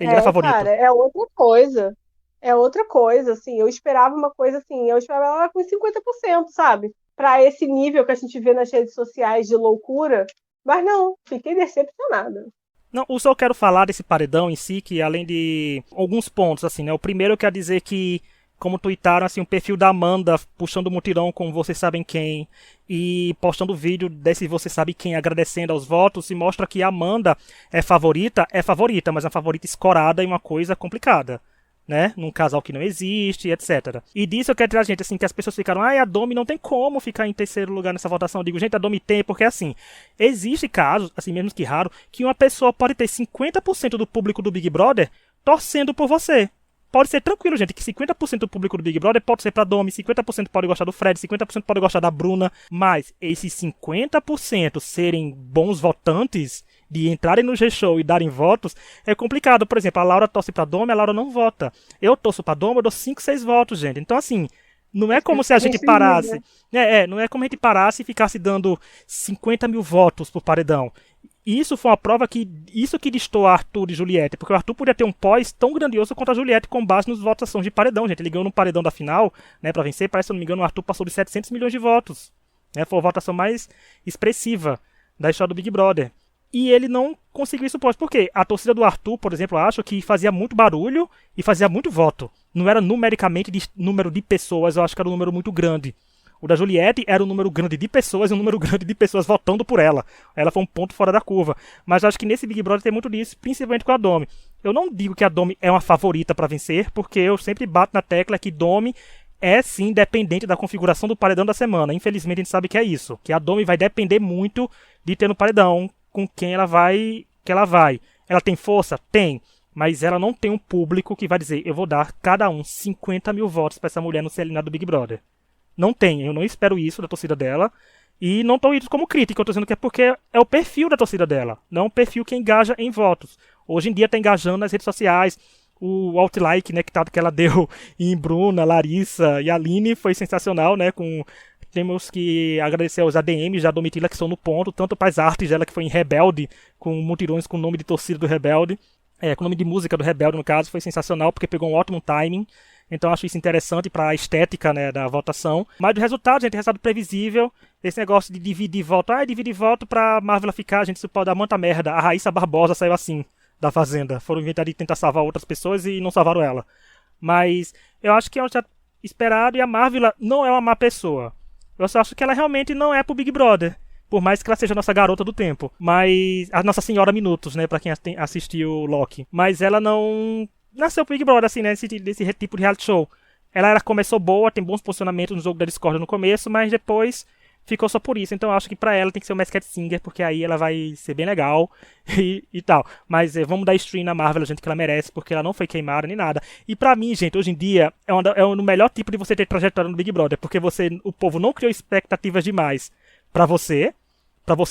ele era favorito. Cara, é outra coisa. É outra coisa, assim. Eu esperava uma coisa assim, eu esperava ela com 50%, sabe? Pra esse nível que a gente vê nas redes sociais de loucura. Mas não, fiquei decepcionada. Não, o só eu quero falar desse paredão em si, que além de alguns pontos, assim, né? O primeiro eu quero dizer que, como tuitaram, assim, o perfil da Amanda puxando o mutirão com Vocês Sabem Quem e postando vídeo desse Você Sabe Quem agradecendo aos votos, e mostra que a Amanda é favorita, mas é uma favorita escorada e uma coisa complicada. Né? Num casal que não existe, etc. E disso eu quero dizer, gente, assim, que as pessoas ficaram, a Domi não tem como ficar em terceiro lugar nessa votação. Eu digo, gente, a Domi tem, porque assim, existe casos, assim, mesmo que raro, que uma pessoa pode ter 50% do público do Big Brother torcendo por você. Pode ser tranquilo, gente, que 50% do público do Big Brother pode ser pra Domi, 50% pode gostar do Fred, 50% pode gostar da Bruna, mas esses 50% serem bons votantes, de entrarem no G-Show e darem votos, é complicado. Por exemplo, a Laura torce pra Domi, a Laura não vota. Eu torço pra Domi, eu dou 5, 6 votos, gente. Então, assim, não é como se a gente parasse. Não é como a gente parasse e ficasse dando 50 mil votos pro paredão. Isso foi uma prova que. Isso que destoou Arthur e Juliette. Porque o Arthur podia ter um pós tão grandioso quanto a Juliette com base nas votações de paredão, gente. Ele ganhou no paredão da final, né, pra vencer. Parece, se eu não me engano, o Arthur passou de 700 milhões de votos. Né, foi a votação mais expressiva da história do Big Brother. E ele não conseguiu isso pós. Por quê? A torcida do Arthur, por exemplo, eu acho que fazia muito barulho e fazia muito voto. Não era numericamente de número de pessoas, eu acho que era um número muito grande. O da Juliette era um número grande de pessoas e um número grande de pessoas votando por ela. Ela foi um ponto fora da curva. Mas eu acho que nesse Big Brother tem muito disso, principalmente com a Domi. Eu não digo que a Domi é uma favorita para vencer, porque eu sempre bato na tecla que Domi é sim dependente da configuração do paredão da semana. Infelizmente a gente sabe que é isso. Que a Domi vai depender muito de ter no paredão com quem ela vai, Ela tem força? Tem. Mas ela não tem um público que vai dizer, eu vou dar cada um 50 mil votos pra essa mulher no ser eliminado do Big Brother. Não tem, eu não espero isso da torcida dela. E não tô indo como crítica, eu tô dizendo que é porque é o perfil da torcida dela. Não é um perfil que engaja em votos. Hoje em dia tá engajando nas redes sociais. O outlike, né, que ela deu em Bruna, Larissa e Aline foi sensacional, né, com temos que agradecer aos ADMs da Domitila que são no ponto, tanto para as artes dela que foi em Rebelde, com mutirões com o nome de torcida do Rebelde, com o nome de música do Rebelde, no caso, foi sensacional, porque pegou um ótimo timing. Então acho isso interessante para a estética, né, da votação. Mas do resultado, gente, resultado previsível. Esse negócio de dividir voto. Dividir voto pra Marvel ficar, gente, isso pode dar muita merda. A Raíssa Barbosa saiu assim, da Fazenda. Foram inventar de tentar salvar outras pessoas e não salvaram ela. Mas eu acho que é um já esperado e a Marvel não é uma má pessoa. Eu só acho que ela realmente não é pro Big Brother. Por mais que ela seja a nossa garota do tempo. Mas. A nossa senhora Minutos, né? Pra quem assistiu Loki. Mas ela não nasceu pro Big Brother, assim, né? Desse tipo de reality show. Ela começou boa, tem bons posicionamentos no jogo da Discord no começo, mas depois ficou só por isso. Então eu acho que pra ela tem que ser o Masked Singer, porque aí ela vai ser bem legal e tal. Mas vamos dar stream na Marvel, gente, que ela merece, porque ela não foi queimada nem nada. E pra mim, gente, hoje em dia, é o melhor tipo de você ter trajetória no Big Brother, porque o povo não criou expectativas demais pra você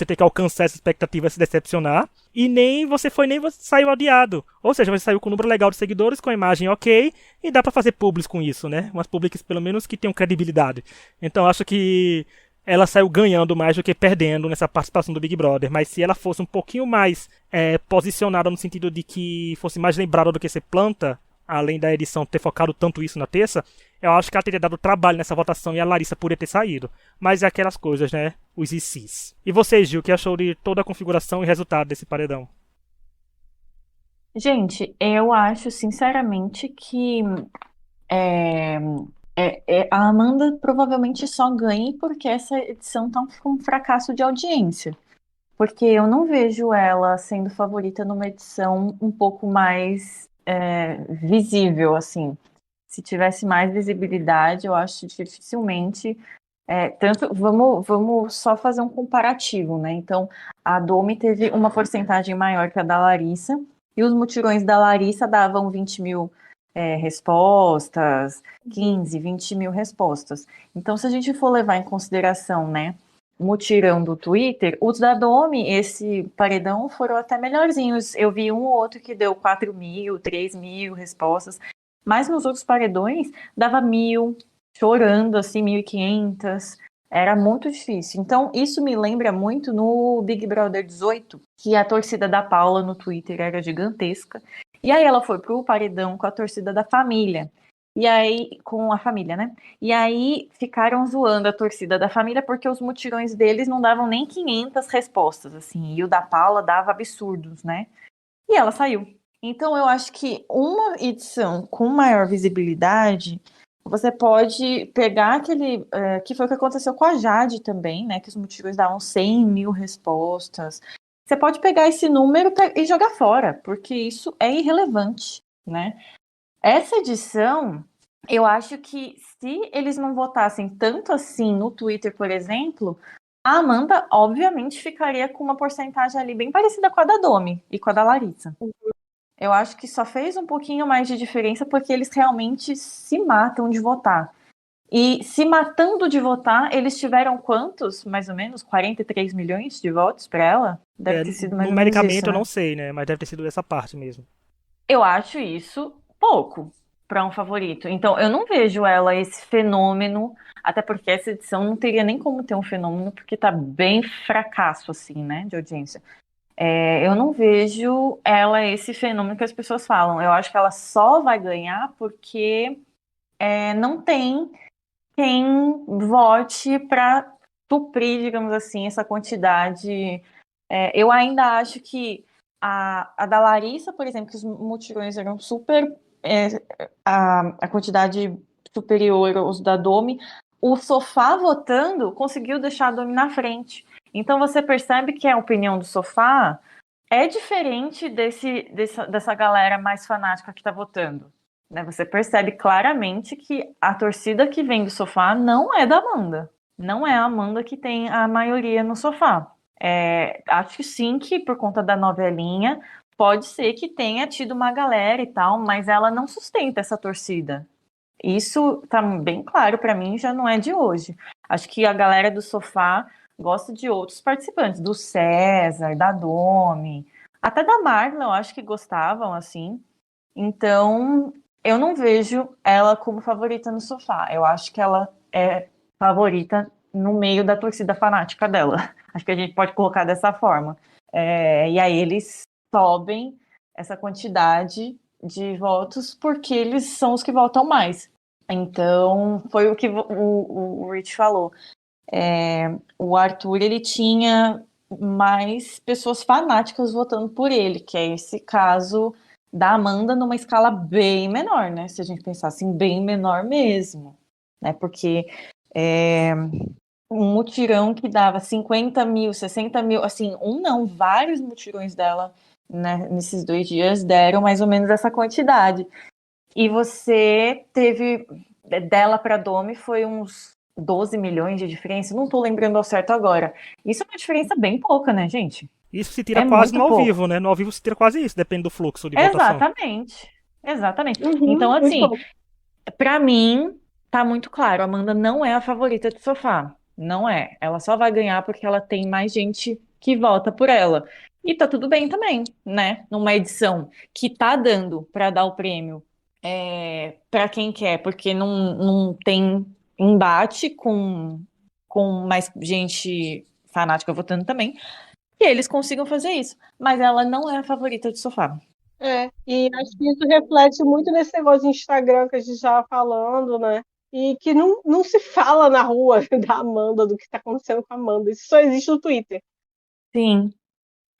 ter que alcançar essa expectativa e se decepcionar, e nem você saiu odiado. Ou seja, você saiu com um número legal de seguidores, com a imagem ok, e dá pra fazer publis com isso, né? Umas publics, pelo menos, que tenham credibilidade. Então, acho que ela saiu ganhando mais do que perdendo nessa participação do Big Brother. Mas se ela fosse um pouquinho mais posicionada no sentido de que fosse mais lembrada do que ser planta, além da edição ter focado tanto isso na terça, eu acho que ela teria dado trabalho nessa votação e a Larissa poderia ter saído. Mas é aquelas coisas, né? Os ICs. E você, Gil, o que achou de toda a configuração e resultado desse paredão? Gente, eu acho sinceramente que é, a Amanda provavelmente só ganhe porque essa edição tá um fracasso de audiência. Porque eu não vejo ela sendo favorita numa edição um pouco mais visível, assim. Se tivesse mais visibilidade, eu acho dificilmente. Vamos só fazer um comparativo, né? Então, a Domi teve uma porcentagem maior que a da Larissa, e os mutirões da Larissa davam 20 mil respostas, 15, 20 mil respostas. Então, se a gente for levar em consideração, né, o mutirão do Twitter, os da Domi, esse paredão, foram até melhorzinhos. Eu vi um ou outro que deu 4 mil, 3 mil respostas, mas nos outros paredões dava 1.000, chorando assim, 1.500. Era muito difícil. Então, isso me lembra muito no Big Brother 18, que a torcida da Paula no Twitter era gigantesca. E aí ela foi pro paredão com a torcida da família. E aí, com a família, né? E aí ficaram zoando a torcida da família porque os mutirões deles não davam nem 500 respostas, assim. E o da Paula dava absurdos, né? E ela saiu. Então, eu acho que uma edição com maior visibilidade, você pode pegar aquele... que foi o que aconteceu com a Jade também, né? Que os mutirões davam 100 mil respostas. Você pode pegar esse número e jogar fora, porque isso é irrelevante, né? Essa edição, eu acho que se eles não votassem tanto assim no Twitter, por exemplo, a Amanda, obviamente, ficaria com uma porcentagem ali bem parecida com a da Domi e com a da Larissa. Eu acho que só fez um pouquinho mais de diferença porque eles realmente se matam de votar. E se matando de votar, eles tiveram quantos, mais ou menos? 43 milhões de votos para ela? Deve ter sido mais ou menos Numericamente isso, né? Eu não sei, né? Mas deve ter sido essa parte mesmo. Eu acho isso pouco para um favorito. Então, eu não vejo ela esse fenômeno, até porque essa edição não teria nem como ter um fenômeno, porque tá bem fracasso, assim, né, de audiência. Eu não vejo ela esse fenômeno que as pessoas falam. Eu acho que ela só vai ganhar porque não tem quem vote para suprir, digamos assim, essa quantidade. Eu ainda acho que a da Larissa, por exemplo, que os mutirões eram super. A quantidade superior aos da Domi, o Sofá votando conseguiu deixar a Domi na frente. Então você percebe que a opinião do Sofá é diferente dessa galera mais fanática que está votando. Né? Você percebe claramente que a torcida que vem do Sofá não é da Amanda. Não é a Amanda que tem a maioria no Sofá. Acho que sim, que por conta da novelinha, pode ser que tenha tido uma galera e tal, mas ela não sustenta essa torcida. Isso tá bem claro para mim, já não é de hoje. Acho que a galera do Sofá gosta de outros participantes, do César, da Domi, até da Marla, eu acho que gostavam, assim. Então, eu não vejo ela como favorita no Sofá. Eu acho que ela é favorita no meio da torcida fanática dela. Acho que a gente pode colocar dessa forma. E aí eles sobem essa quantidade de votos porque eles são os que votam mais. Então, foi o que o Rich falou. O Arthur, ele tinha mais pessoas fanáticas votando por ele, que é esse caso da Amanda numa escala bem menor, né? Se a gente pensar assim, bem menor mesmo, né? Porque um mutirão que dava 50 mil, 60 mil, assim, vários mutirões dela, né, nesses 2 dias deram mais ou menos essa quantidade. E você teve, dela para Domi, foi uns 12 milhões de diferença, não tô lembrando ao certo agora. Isso é uma diferença bem pouca, né, gente? Isso se tira quase no ao vivo, né? No ao vivo se tira quase isso, depende do fluxo de votação. Exatamente. Então, assim, pra mim, tá muito claro, a Amanda não é a favorita de sofá. Não é. Ela só vai ganhar porque ela tem mais gente que vota por ela. E tá tudo bem também, né? Numa edição que tá dando pra dar o prêmio pra quem quer, porque não tem embate com mais gente fanática votando também, e eles consigam fazer isso. Mas ela não é a favorita de sofá. E acho que isso reflete muito nesse negócio de Instagram que a gente estava falando, né? E que não se fala na rua da Amanda, do que está acontecendo com a Amanda. Isso só existe no Twitter. Sim.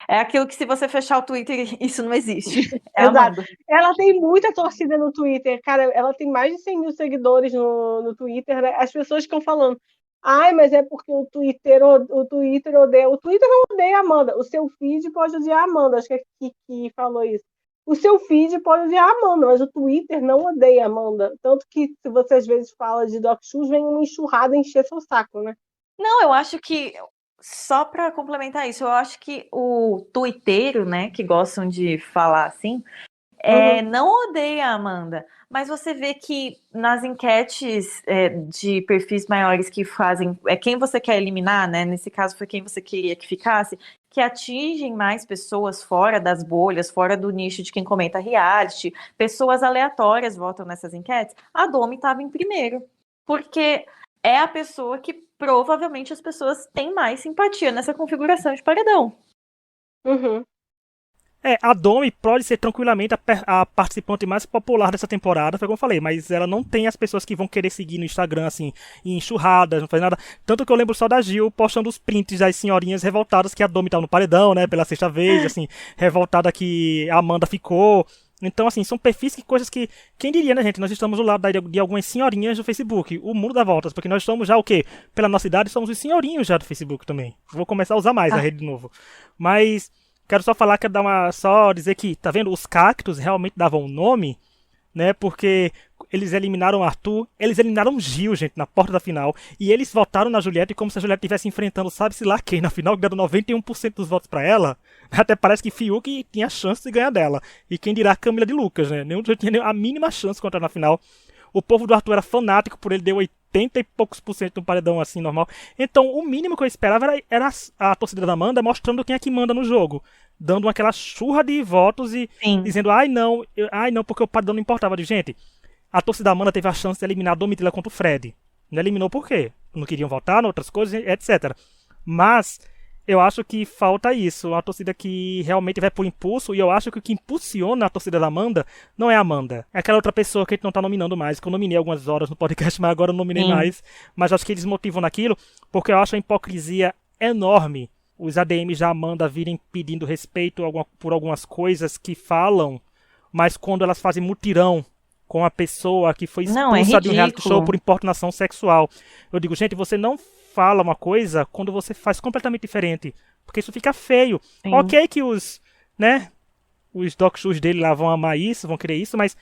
É aquilo que se você fechar o Twitter, isso não existe. Exato. Ela tem muita torcida no Twitter, cara. Ela tem mais de 100 mil seguidores no Twitter, né? As pessoas ficam falando, mas é porque o Twitter odeia. O Twitter não odeia a Amanda. O seu feed pode odiar a Amanda. Acho que é Kiki falou isso. O seu feed pode odiar a Amanda, mas o Twitter não odeia a Amanda. Tanto que, se você às vezes fala de Doc Shoes, vem uma enxurrada encher seu saco, né? Não, eu acho que, só para complementar isso, eu acho que o twitteiro, né, que gostam de falar assim, não odeia a Amanda, mas você vê que nas enquetes de perfis maiores que fazem quem você quer eliminar, né? Nesse caso foi quem você queria que ficasse, que atingem mais pessoas fora das bolhas, fora do nicho de quem comenta reality, pessoas aleatórias votam nessas enquetes. A Domi estava em primeiro, porque é a pessoa que provavelmente as pessoas têm mais simpatia nessa configuração de paredão. A Domi pode ser tranquilamente a participante mais popular dessa temporada, foi como eu falei, mas ela não tem as pessoas que vão querer seguir no Instagram, assim, em enxurradas, não faz nada. Tanto que eu lembro só da Gil postando os prints das senhorinhas revoltadas que a Domi tava no paredão, né, pela 6ª vez, assim, revoltada que a Amanda ficou. Então, assim, são perfis que coisas que... Quem diria, né, gente? Nós estamos do lado de algumas senhorinhas do Facebook. O mundo dá voltas, porque nós somos já o quê? Pela nossa idade, somos os senhorinhos já do Facebook também. Vou começar a usar mais a rede de novo. Mas... Quero só falar, só dizer que, tá vendo? Os cactos realmente davam nome, né? Porque eles eliminaram o Arthur, eles eliminaram o Gil, gente, na porta da final. E eles votaram na Juliette como se a Juliette estivesse enfrentando, sabe-se lá quem, na final, dando 91% dos votos pra ela. Até parece que Fiuk tinha chance de ganhar dela. E quem dirá a Camila de Lucas, né? Nenhum tinha a mínima chance contra ela na final. O povo do Arthur era fanático por ele, deu 80 e poucos por cento no paredão assim, normal. Então, o mínimo que eu esperava era a torcida da Amanda mostrando quem é que manda no jogo. Dando aquela churra de votos e dizendo, não, porque o paredão não importava. Gente, a torcida da Amanda teve a chance de eliminar a Domitila contra o Fred. Não eliminou por quê? Não queriam votar em outras coisas, etc. Mas... eu acho que falta isso, uma torcida que realmente vai por impulso, e eu acho que o que impulsiona a torcida da Amanda não é a Amanda. É aquela outra pessoa que a gente não tá nominando mais, que eu nominei algumas horas no podcast, mas agora eu não nominei mais. Mas acho que eles motivam naquilo, porque eu acho a hipocrisia enorme. Os ADMs da Amanda virem pedindo respeito por algumas coisas que falam, mas quando elas fazem mutirão com a pessoa que foi expulsa de um reality show por importunação sexual. Eu digo, gente, você não fala uma coisa quando você faz completamente diferente, porque isso fica feio. Ok que os doc shows dele lá vão amar isso, vão querer isso, mas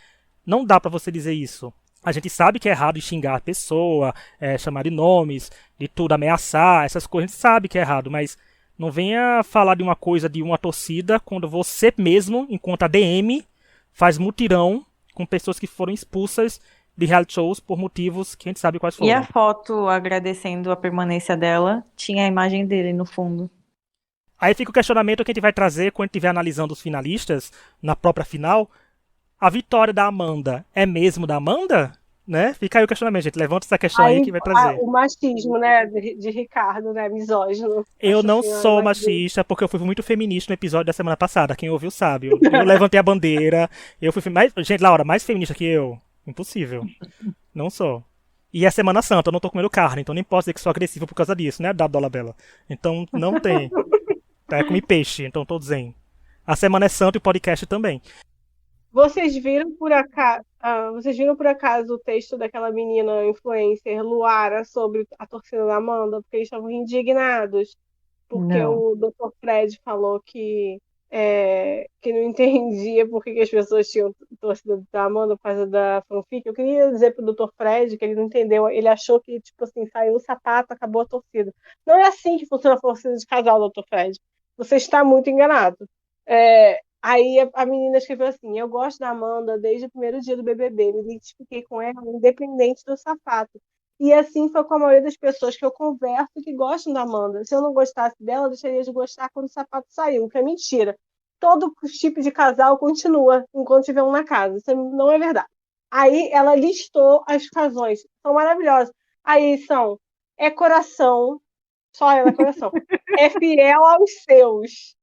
não dá pra você dizer isso. A gente sabe que é errado xingar a pessoa, chamar de nomes, de tudo, ameaçar, essas coisas, a gente sabe que é errado, mas não venha falar de uma coisa de uma torcida quando você mesmo, enquanto ADM, faz mutirão com pessoas que foram expulsas de reality shows por motivos que a gente sabe quais foram. E a foto agradecendo a permanência dela tinha a imagem dele no fundo. Aí fica o questionamento que a gente vai trazer quando a gente estiver analisando os finalistas na própria final. A vitória da Amanda é mesmo da Amanda? Né? Fica aí o questionamento, gente. Levanta essa questão aí que vai trazer. O machismo, né, de Ricardo, né, misógino. Eu Nossa não senhora, sou mas machista porque eu fui muito feminista no episódio da semana passada. Quem ouviu sabe. Eu levantei a bandeira. Eu fui mais. Gente, Laura, mais feminista que eu? Impossível. Não sou. E é Semana Santa, eu não tô comendo carne, então nem posso dizer que sou agressiva por causa disso, né? Da Dolabella. Então não tem. É comer peixe, então tô dizendo. A semana é santa e o podcast também. vocês viram por acaso o texto daquela menina influencer Luara sobre a torcida da Amanda? Porque eles estavam indignados porque Não. o Dr. Fred falou que não entendia por que as pessoas tinham torcida da Amanda por causa da fanfic. Eu queria dizer pro Dr. Fred que ele não entendeu. Ele achou que, tipo assim, saiu o sapato, acabou a torcida. Não é assim que funciona a torcida de casal, Dr. Fred. Você está muito enganado. Aí a menina escreveu assim: eu gosto da Amanda desde o primeiro dia do BBB, me identifiquei com ela, independente do sapato. E assim foi com a maioria das pessoas que eu converso que gostam da Amanda. Se eu não gostasse dela, eu deixaria de gostar quando o sapato saiu, que é mentira. Todo tipo de casal continua enquanto tiver um na casa. Isso não é verdade. Aí ela listou as razões, são maravilhosas. Aí são: é coração, só ela é coração, é fiel aos seus.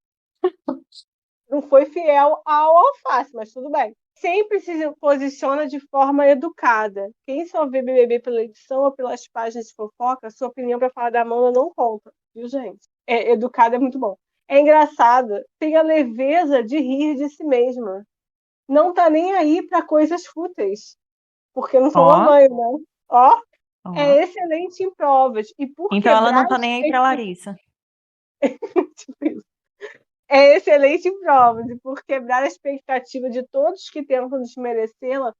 Não foi fiel ao alface, mas tudo bem. Sempre se posiciona de forma educada. Quem só vê BBB pela edição ou pelas páginas de fofoca, sua opinião para falar da Amanda não conta, viu, gente? Educada é muito bom. É engraçada, tem a leveza de rir de si mesma. Não tá nem aí para coisas fúteis, porque não tomou Ó, banho, né? Ó, ó. é excelente em provas. E por Então ela quebrar não tá nem aí pra Larissa. é excelente em provas, e por quebrar a expectativa de todos que tentam desmerecê-la,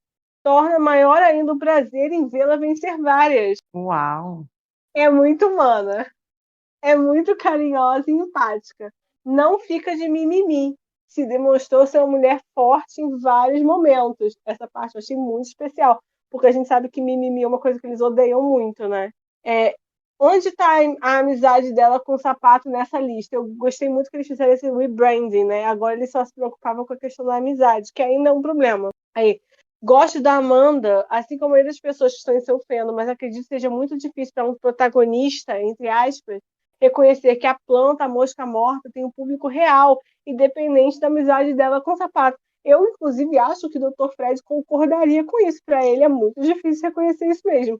torna maior ainda o prazer em vê-la vencer várias. Uau. É muito humana, é muito carinhosa e empática. Não fica de mimimi. Se demonstrou ser uma mulher forte em vários momentos. Essa parte eu achei muito especial, porque a gente sabe que mimimi é uma coisa que eles odeiam muito, né? É, onde está a amizade dela com o sapato nessa lista? Eu gostei muito que eles fizeram esse rebranding, né? Agora eles só se preocupavam com a questão da amizade, que ainda é um problema. Aí, gosto da Amanda, assim como a maioria das pessoas que estão em seu feno, mas acredito que seja muito difícil para um protagonista, entre aspas, reconhecer que a planta, a mosca morta, tem um público real, independente da amizade dela com o sapato. Eu, inclusive, acho que o Dr. Fred concordaria com isso. Para ele é muito difícil reconhecer isso mesmo.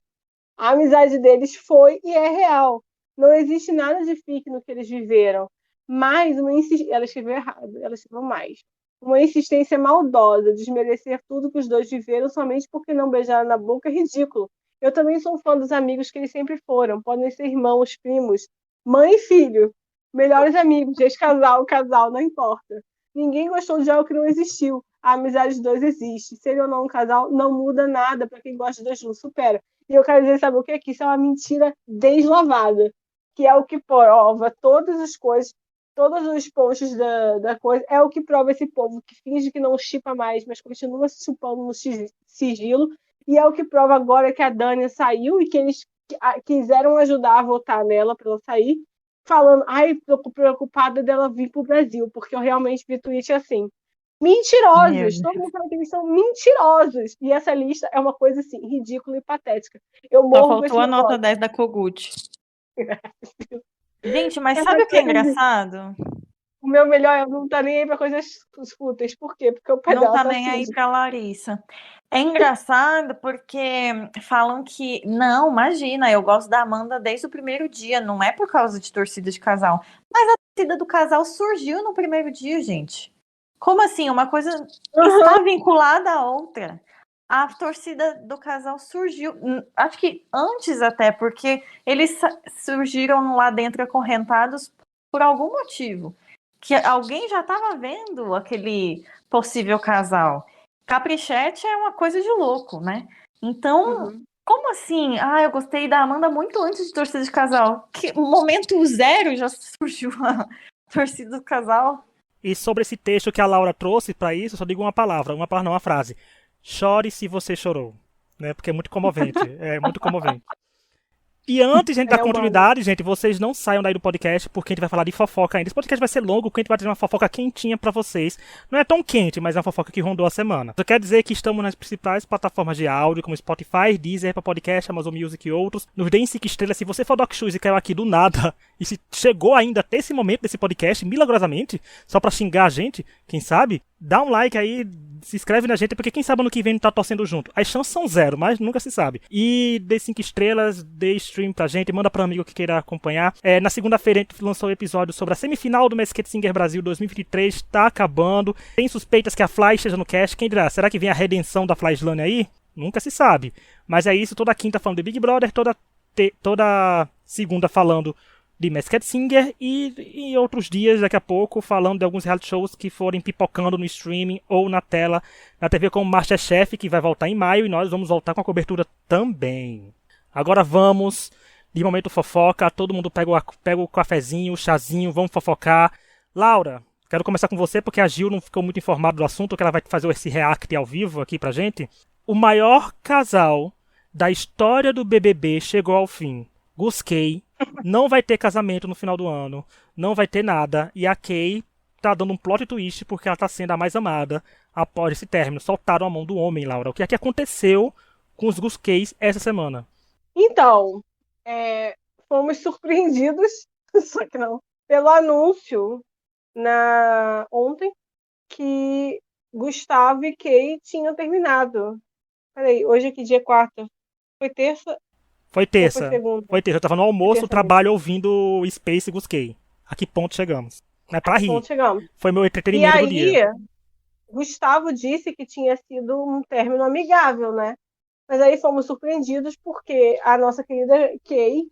A amizade deles foi e é real. Não existe nada de fic no que eles viveram. Mas ela escreveu errado, ela escreveu mais. Uma insistência maldosa, desmerecer tudo que os dois viveram somente porque não beijaram na boca é ridículo. Eu também sou fã dos amigos que eles sempre foram. Podem ser irmãos, primos, mãe e filho, melhores amigos, ex-casal, casal, não importa. Ninguém gostou de algo que não existiu. A amizade dos dois existe. Ser ou não um casal não muda nada para quem gosta dos dois, supera. E eu quero dizer, sabe o que? Que isso é uma mentira deslavada, que é o que prova todas as coisas, todos os posts da coisa, é o que prova esse povo que finge que não chipa mais, mas continua se chupando no sigilo, e é o que prova agora que a Dani saiu e que eles quiseram ajudar a votar nela para ela sair, falando, ai, tô preocupada dela vir pro Brasil, porque eu realmente vi tweet assim. Mentirosos! Todo mundo fala que eles são mentirosos. E essa lista é uma coisa assim, ridícula e patética. Eu Só morro com esse faltou a nota negócio. 10 da Kogut. Gente, mas Essa sabe o que é coisa de- engraçado? O meu melhor é não tá nem aí pra coisas fúteis. Por quê? Porque o pé Não dela tá tá nem aí sujo. pra Larissa. É engraçado porque falam que, não, imagina, eu gosto da Amanda desde o primeiro dia, não é por causa de torcida de casal. Mas a torcida do casal surgiu no primeiro dia, gente. Como assim? Uma coisa está vinculada à outra. A torcida do casal surgiu, acho que antes até, porque eles surgiram lá dentro acorrentados por algum motivo. Que alguém já estava vendo aquele possível casal. Caprichete é uma coisa de louco, né? Então, como assim? Ah, eu gostei da Amanda muito antes de torcida de casal. Que momento zero já surgiu a torcida do casal. E sobre esse texto que a Laura trouxe pra isso, eu só digo uma palavra não, uma frase. Chore se você chorou. Né? Porque é muito comovente. É muito comovente. E antes, gente, da É, continuidade, gente, vocês não saiam daí do podcast, porque a gente vai falar de fofoca ainda. Esse podcast vai ser longo, porque a gente vai trazer uma fofoca quentinha pra vocês. Não é tão quente, mas é uma fofoca que rondou a semana. Isso quer dizer que estamos nas principais plataformas de áudio, como Spotify, Deezer, Apple Podcast, Amazon Music e outros. Nos deem 5 estrelas. Se você for Doc Shoes e caiu aqui do nada, e se chegou ainda até esse momento desse podcast, milagrosamente, só pra xingar a gente, quem sabe, dá um like aí, se inscreve na gente, porque quem sabe ano que vem a gente tá torcendo junto. As chances são 0, mas nunca se sabe. E dê 5 estrelas, dê stream pra gente, manda pra um amigo que queira acompanhar. Na segunda-feira a gente lançou um episódio sobre a semifinal do Masked Singer Brasil 2023, tá acabando. Tem suspeitas que a Fly esteja no cast. Quem dirá? Será que vem a redenção da Fly Slane aí? Nunca se sabe. Mas é isso, toda quinta falando de Big Brother, toda segunda falando de Masked Singer e em outros dias, daqui a pouco, falando de alguns reality shows que forem pipocando no streaming ou na tela, na TV, como Masterchef, que vai voltar em maio, e nós vamos voltar com a cobertura também. Agora vamos de momento fofoca, todo mundo pega o cafezinho, o chazinho, vamos fofocar. Laura, quero começar com você, porque a Gil não ficou muito informada do assunto, que ela vai fazer esse react ao vivo aqui pra gente. O maior casal da história do BBB chegou ao fim. Gusquei. Não vai ter casamento no final do ano. Não vai ter nada. E a Kay tá dando um plot twist porque ela tá sendo a mais amada após esse término. Soltaram a mão do homem, Laura. O que é que aconteceu com os Gusqueis essa semana? Então, fomos surpreendidos, só que não, pelo anúncio ontem que Gustavo e Kay tinham terminado. Peraí, hoje é que dia? Quarta? Foi terça? Foi terça. Foi segunda? Foi terça. Eu tava no almoço, Terça, trabalho, ouvindo o Space e Gusquei. A que ponto chegamos? É pra rir. Ponto chegamos. Foi meu E entretenimento do dia. aí, Gustavo disse que tinha sido um término amigável, né? Mas aí fomos surpreendidos porque a nossa querida Kay,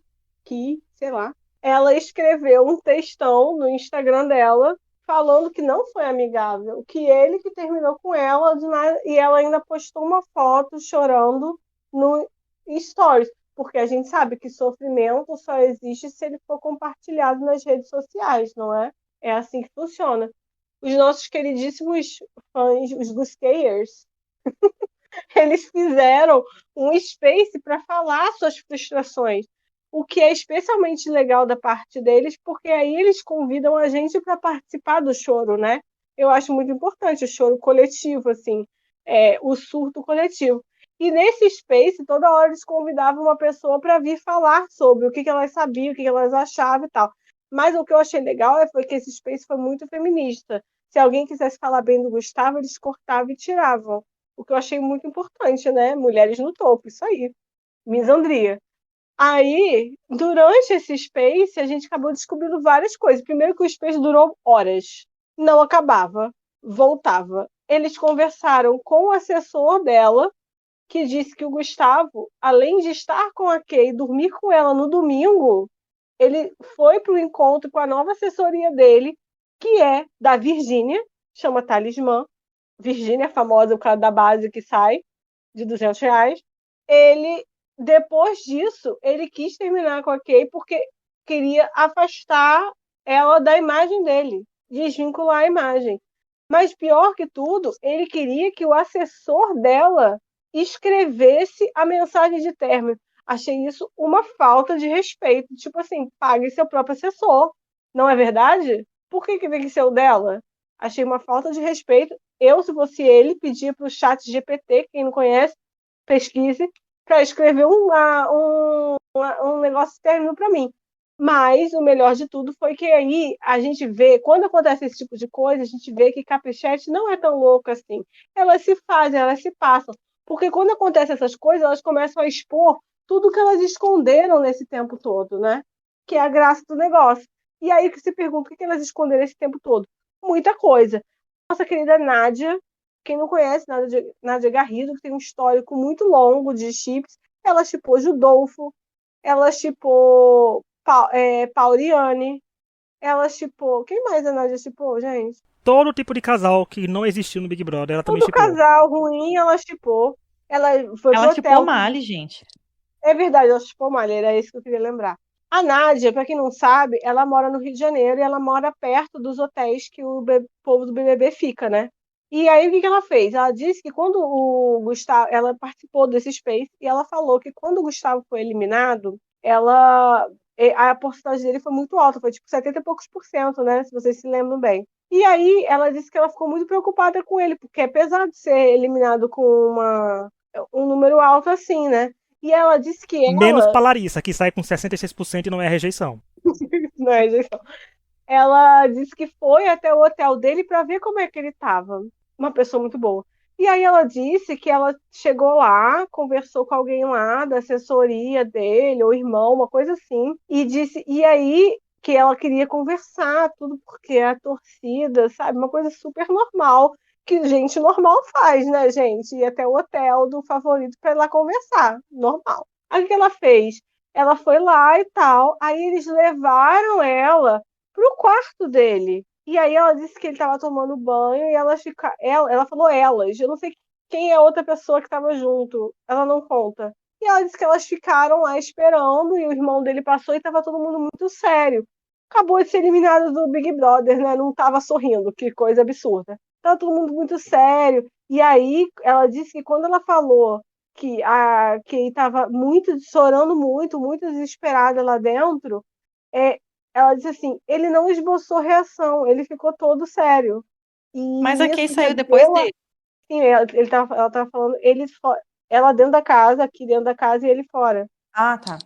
sei lá, ela escreveu um textão no Instagram dela falando que não foi amigável, que ele que terminou com ela e ela ainda postou uma foto chorando no Stories, porque a gente sabe que sofrimento só existe se ele for compartilhado nas redes sociais, não é? É assim que funciona. Os nossos queridíssimos fãs, os Gusqueiers, eles fizeram um space para falar suas frustrações, o que é especialmente legal da parte deles, porque aí eles convidam a gente para participar do choro, né? Eu acho muito importante o choro coletivo, assim, o surto coletivo. E nesse space, toda hora eles convidavam uma pessoa para vir falar sobre o que elas sabiam, o que elas achavam e tal. Mas o que eu achei legal foi que esse space foi muito feminista. Se alguém quisesse falar bem do Gustavo, eles cortavam e tiravam. O que eu achei muito importante, né? Mulheres no topo, isso aí. Misandria. Aí, durante esse Space, a gente acabou descobrindo várias coisas. Primeiro que o Space durou horas. Não acabava. Voltava. Eles conversaram com o assessor dela, que disse que o Gustavo, além de estar com a Kay e dormir com ela no domingo, ele foi para o encontro com a nova assessoria dele, que é da Virgínia, chama Talismã. Virgínia, famosa, o cara da base que sai de R$ 200. Depois disso, ele quis terminar com a Kay porque queria afastar ela da imagem dele, desvincular a imagem. Mas pior que tudo, ele queria que o assessor dela escrevesse a mensagem de término. Achei isso uma falta de respeito. Tipo assim, pague seu próprio assessor. Não é verdade? Por que tem que ser o dela? Achei uma falta de respeito. Eu, se fosse ele, pedia para o chat GPT, quem não conhece, pesquise, para escrever um negócio de término para mim. Mas o melhor de tudo foi que aí a gente vê, quando acontece esse tipo de coisa, a gente vê que Caprichete não é tão louca assim. Elas se fazem, elas se passam. Porque quando acontecem essas coisas, elas começam a expor tudo que elas esconderam nesse tempo todo, né? Que é a graça do negócio. E aí que se pergunta o que elas esconderam esse tempo todo? Muita coisa. Nossa querida Nádia, quem não conhece Nádia Garrido, que tem um histórico muito longo de chips, ela chipou Judolfo, ela chipou Pauliane, ela chipou... Quem mais a Nádia chipou, gente? Todo tipo de casal que não existiu no Big Brother, ela também Todo chipou. casal ruim, ela chipou. Ela foi pro Ela hotel. chipou Mali, gente. É verdade, ela chipou Mali, era isso que eu queria lembrar. A Nádia, para quem não sabe, ela mora no Rio de Janeiro e ela mora perto dos hotéis que o povo do BBB fica, né? E aí, o que ela fez? Ela disse que quando o Gustavo... Ela participou desse Space e ela falou que quando o Gustavo foi eliminado, a porcentagem dele foi muito alta, foi tipo 70 e poucos por cento, né? Se vocês se lembram bem. E aí ela disse que ela ficou muito preocupada com ele, porque apesar de ser eliminado com um número alto assim, né? E ela disse que Menos ela. pra Larissa, que sai com 66% e não é rejeição. Não é rejeição. Ela disse que foi até o hotel dele para ver como é que ele estava. Uma pessoa muito boa. E aí ela disse que ela chegou lá, conversou com alguém lá da assessoria dele, ou irmão, uma coisa assim, e aí que ela queria conversar, tudo porque a torcida, sabe, uma coisa super normal, que gente normal faz, né, gente? Ir até o hotel do favorito para ir lá conversar, normal. Aí o que ela fez? Ela foi lá e tal, aí eles levaram ela pro quarto dele. E aí ela disse que ele estava tomando banho e ela falou elas. Eu não sei quem é a outra pessoa que estava junto. Ela não conta. E ela disse que elas ficaram lá esperando e o irmão dele passou e estava todo mundo muito sério. Acabou de ser eliminado do Big Brother, né? Não estava sorrindo, que coisa absurda. Tava todo mundo muito sério. E aí ela disse que quando ela falou que estava muito chorando muito, muito desesperada lá dentro, é, ela disse assim, ele não esboçou reação, ele ficou todo sério. Mas E a Kay isso já saiu depois deu, dele. assim, ela tava falando, ela dentro da casa, aqui dentro da casa e ele fora. Ah, tá.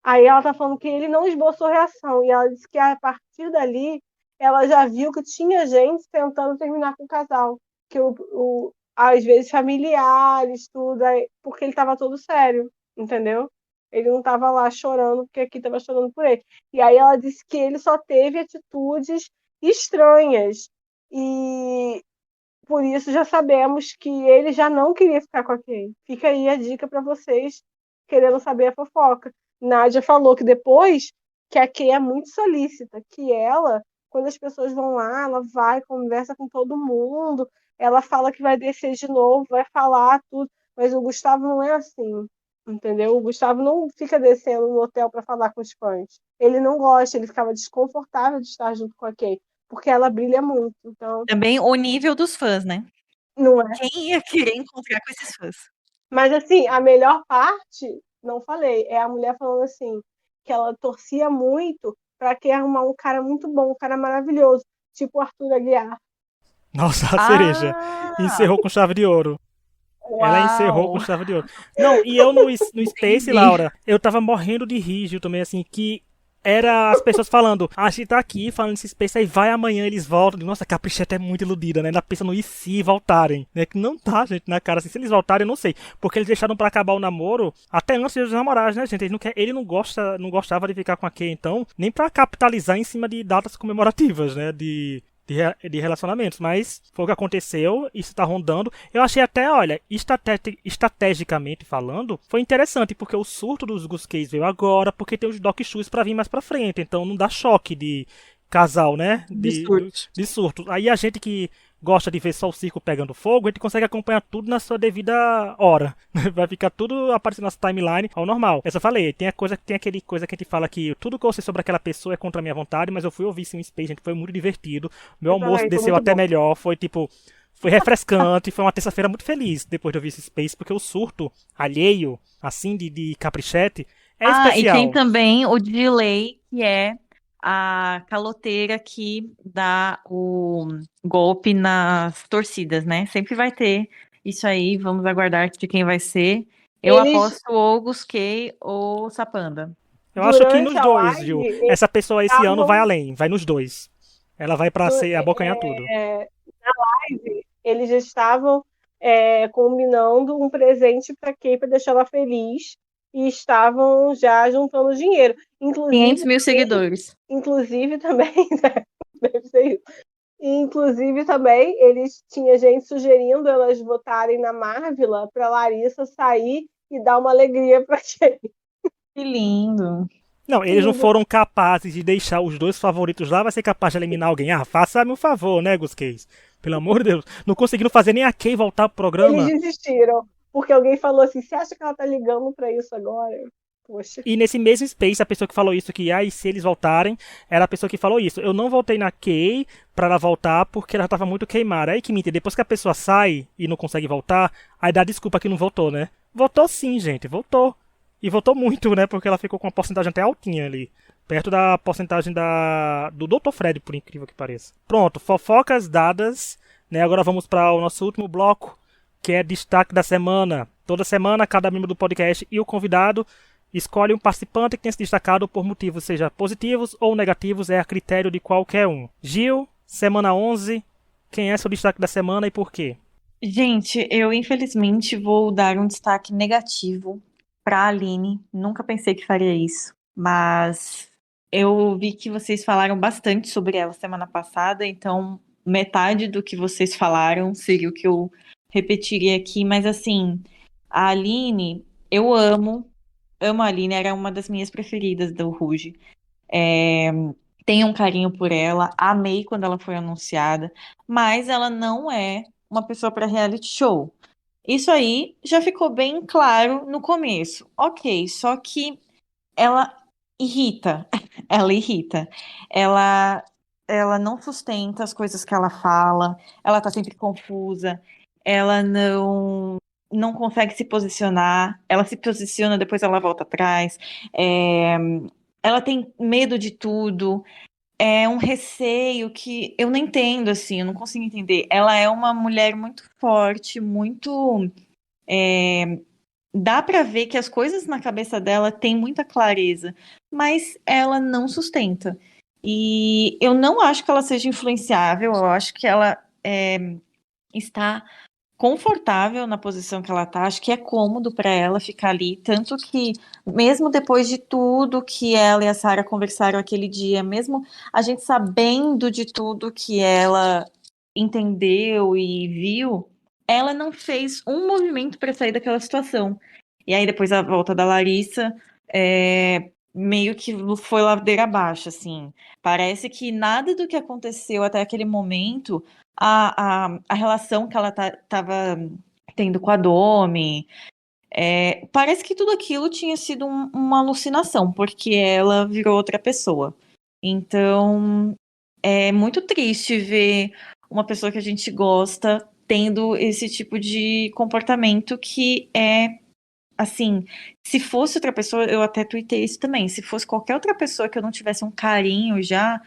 Aí ela tá falando que ele não esboçou reação, e ela disse que a partir dali, ela já viu que tinha gente tentando terminar com o casal. Que às vezes familiares, tudo, porque ele tava todo sério, entendeu? Ele não tava lá chorando, porque aqui tava chorando por ele. E aí ela disse que ele só teve atitudes estranhas. E por isso já sabemos que ele já não queria ficar com a Kay. Fica aí a dica para vocês querendo saber a fofoca. Nádia falou que depois que a Kay é muito solícita, que ela, quando as pessoas vão lá, ela vai, conversa com todo mundo, ela fala que vai descer de novo, vai falar tudo, mas o Gustavo não é assim, entendeu? O Gustavo não fica descendo no hotel para falar com os fãs. Ele não gosta, ele ficava desconfortável de estar junto com a Kay, porque ela brilha muito, então Também o nível dos fãs, né? não é. Quem ia querer encontrar com esses fãs? Mas assim, a melhor parte, não falei, é a mulher falando assim, que ela torcia muito para que arrumar um cara muito bom, um cara maravilhoso, tipo o Arthur Aguiar. Nossa, a cereja. Ah, Encerrou com chave de ouro. Ela encerrou com uau! chave de ouro. Não, e eu no Space, Entendi. Laura, eu tava morrendo de rir, Gil, também, assim, que era as pessoas falando, a gente tá aqui falando desse Space, aí vai amanhã, eles voltam. Nossa, a Capricheta é muito iludida, né? Ainda pensa no e se voltarem, né? Que não tá, gente, na cara, assim, se eles voltarem, eu não sei. Porque eles deixaram pra acabar o namoro até antes de eles namorarem, né, gente? Ele não gosta, não gostava de ficar com a Kay, então, nem pra capitalizar em cima de datas comemorativas, né? De relacionamentos, mas foi o que aconteceu, isso tá rondando. Eu achei até, olha, estrategicamente falando, foi interessante, porque o surto dos Gusqueis veio agora, porque tem os Doc Shoes pra vir mais pra frente, então não dá choque de casal, né? De surto. De surto. Aí a gente que gosta de ver só o circo pegando fogo, a gente consegue acompanhar tudo na sua devida hora. Vai ficar tudo aparecendo na timeline ao normal. Eu só falei, tem aquele coisa que a gente fala que tudo que eu sei sobre aquela pessoa é contra a minha vontade, mas eu fui ouvir Sim Space, gente, foi muito divertido. Meu Eu almoço também, foi desceu muito até bom. melhor, foi tipo, foi refrescante, foi uma terça-feira muito feliz depois de ouvir esse Space, porque o surto alheio, assim, de caprichete, é Ah, e tem especial. também o delay, que é a caloteira que dá o golpe nas torcidas, né? Sempre vai ter isso aí, vamos aguardar de quem vai ser. Eu Eles, aposto ou Gusquei ou Sapanda. Eu acho que durante nos a dois, live, Gil. eles Essa pessoa esse ano vai estavam, além, vai nos dois. Ela vai pra ser abocanhar tudo. na live, eles já estavam combinando um presente para Kay para deixar ela feliz e estavam já juntando dinheiro. 500 mil seguidores. Inclusive também, né? Deve ser isso. E, inclusive também eles tinha gente sugerindo elas votarem na Marvila para Larissa sair e dar uma alegria para Kay. Que lindo. Não, eles não foram capazes de deixar os dois favoritos lá, vai ser capaz de eliminar alguém. Ah, faça-me um favor, né, Gusqueis? Pelo amor de Deus. Não conseguiram fazer nem a Kay voltar pro Eles programa. desistiram, porque alguém falou assim: você acha que ela tá ligando para isso agora? Poxa. E nesse mesmo Space, a pessoa que falou isso, que e se eles voltarem, era a pessoa que falou isso. Eu não voltei na Kay pra ela voltar porque ela tava muito queimada. Aí que mentira, depois que a pessoa sai e não consegue voltar, aí dá desculpa que não voltou, né? Voltou sim, gente, voltou. E votou muito, né? Porque ela ficou com uma porcentagem até altinha ali. Perto da porcentagem do Dr. Fred, por incrível que pareça. Pronto, fofocas dadas. Né? Agora vamos para o nosso último bloco, que é destaque da semana. Toda semana, cada membro do podcast e o convidado escolhe um participante que tenha se destacado por motivos, seja positivos ou negativos, é a critério de qualquer um. Gil, semana 11, quem é seu destaque da semana e por quê? Gente, eu infelizmente vou dar um destaque negativo para a Aline. Nunca pensei que faria isso, mas eu vi que vocês falaram bastante sobre ela semana passada, então metade do que vocês falaram seria o que eu repetiria aqui, mas assim, a Aline, eu amo a Aline, era uma das minhas preferidas do Ruge. Tenho um carinho por ela, amei quando ela foi anunciada, mas ela não é uma pessoa para reality show. Isso aí já ficou bem claro no começo. Ok, só que ela irrita. Ela irrita. Ela, ela não sustenta as coisas que ela fala, ela tá sempre confusa, ela não consegue se posicionar, ela se posiciona, depois ela volta atrás. É, ela tem medo de tudo. É um receio que eu não entendo, assim, eu não consigo entender. Ela é uma mulher muito forte, muito. Dá pra ver que as coisas na cabeça dela têm muita clareza, mas ela não sustenta. E eu não acho que ela seja influenciável, eu acho que ela está confortável na posição que ela tá, acho que é cômodo para ela ficar ali, tanto que mesmo depois de tudo que ela e a Sarah conversaram aquele dia, mesmo a gente sabendo de tudo que ela entendeu e viu, ela não fez um movimento para sair daquela situação. E aí depois a volta da Larissa, meio que foi ladeira abaixo, assim. Parece que nada do que aconteceu até aquele momento, a relação que ela estava tendo com a Domi, parece que tudo aquilo tinha sido uma alucinação, porque ela virou outra pessoa. Então, é muito triste ver uma pessoa que a gente gosta tendo esse tipo de comportamento que assim, se fosse outra pessoa, eu até tuitei isso também, se fosse qualquer outra pessoa que eu não tivesse um carinho já,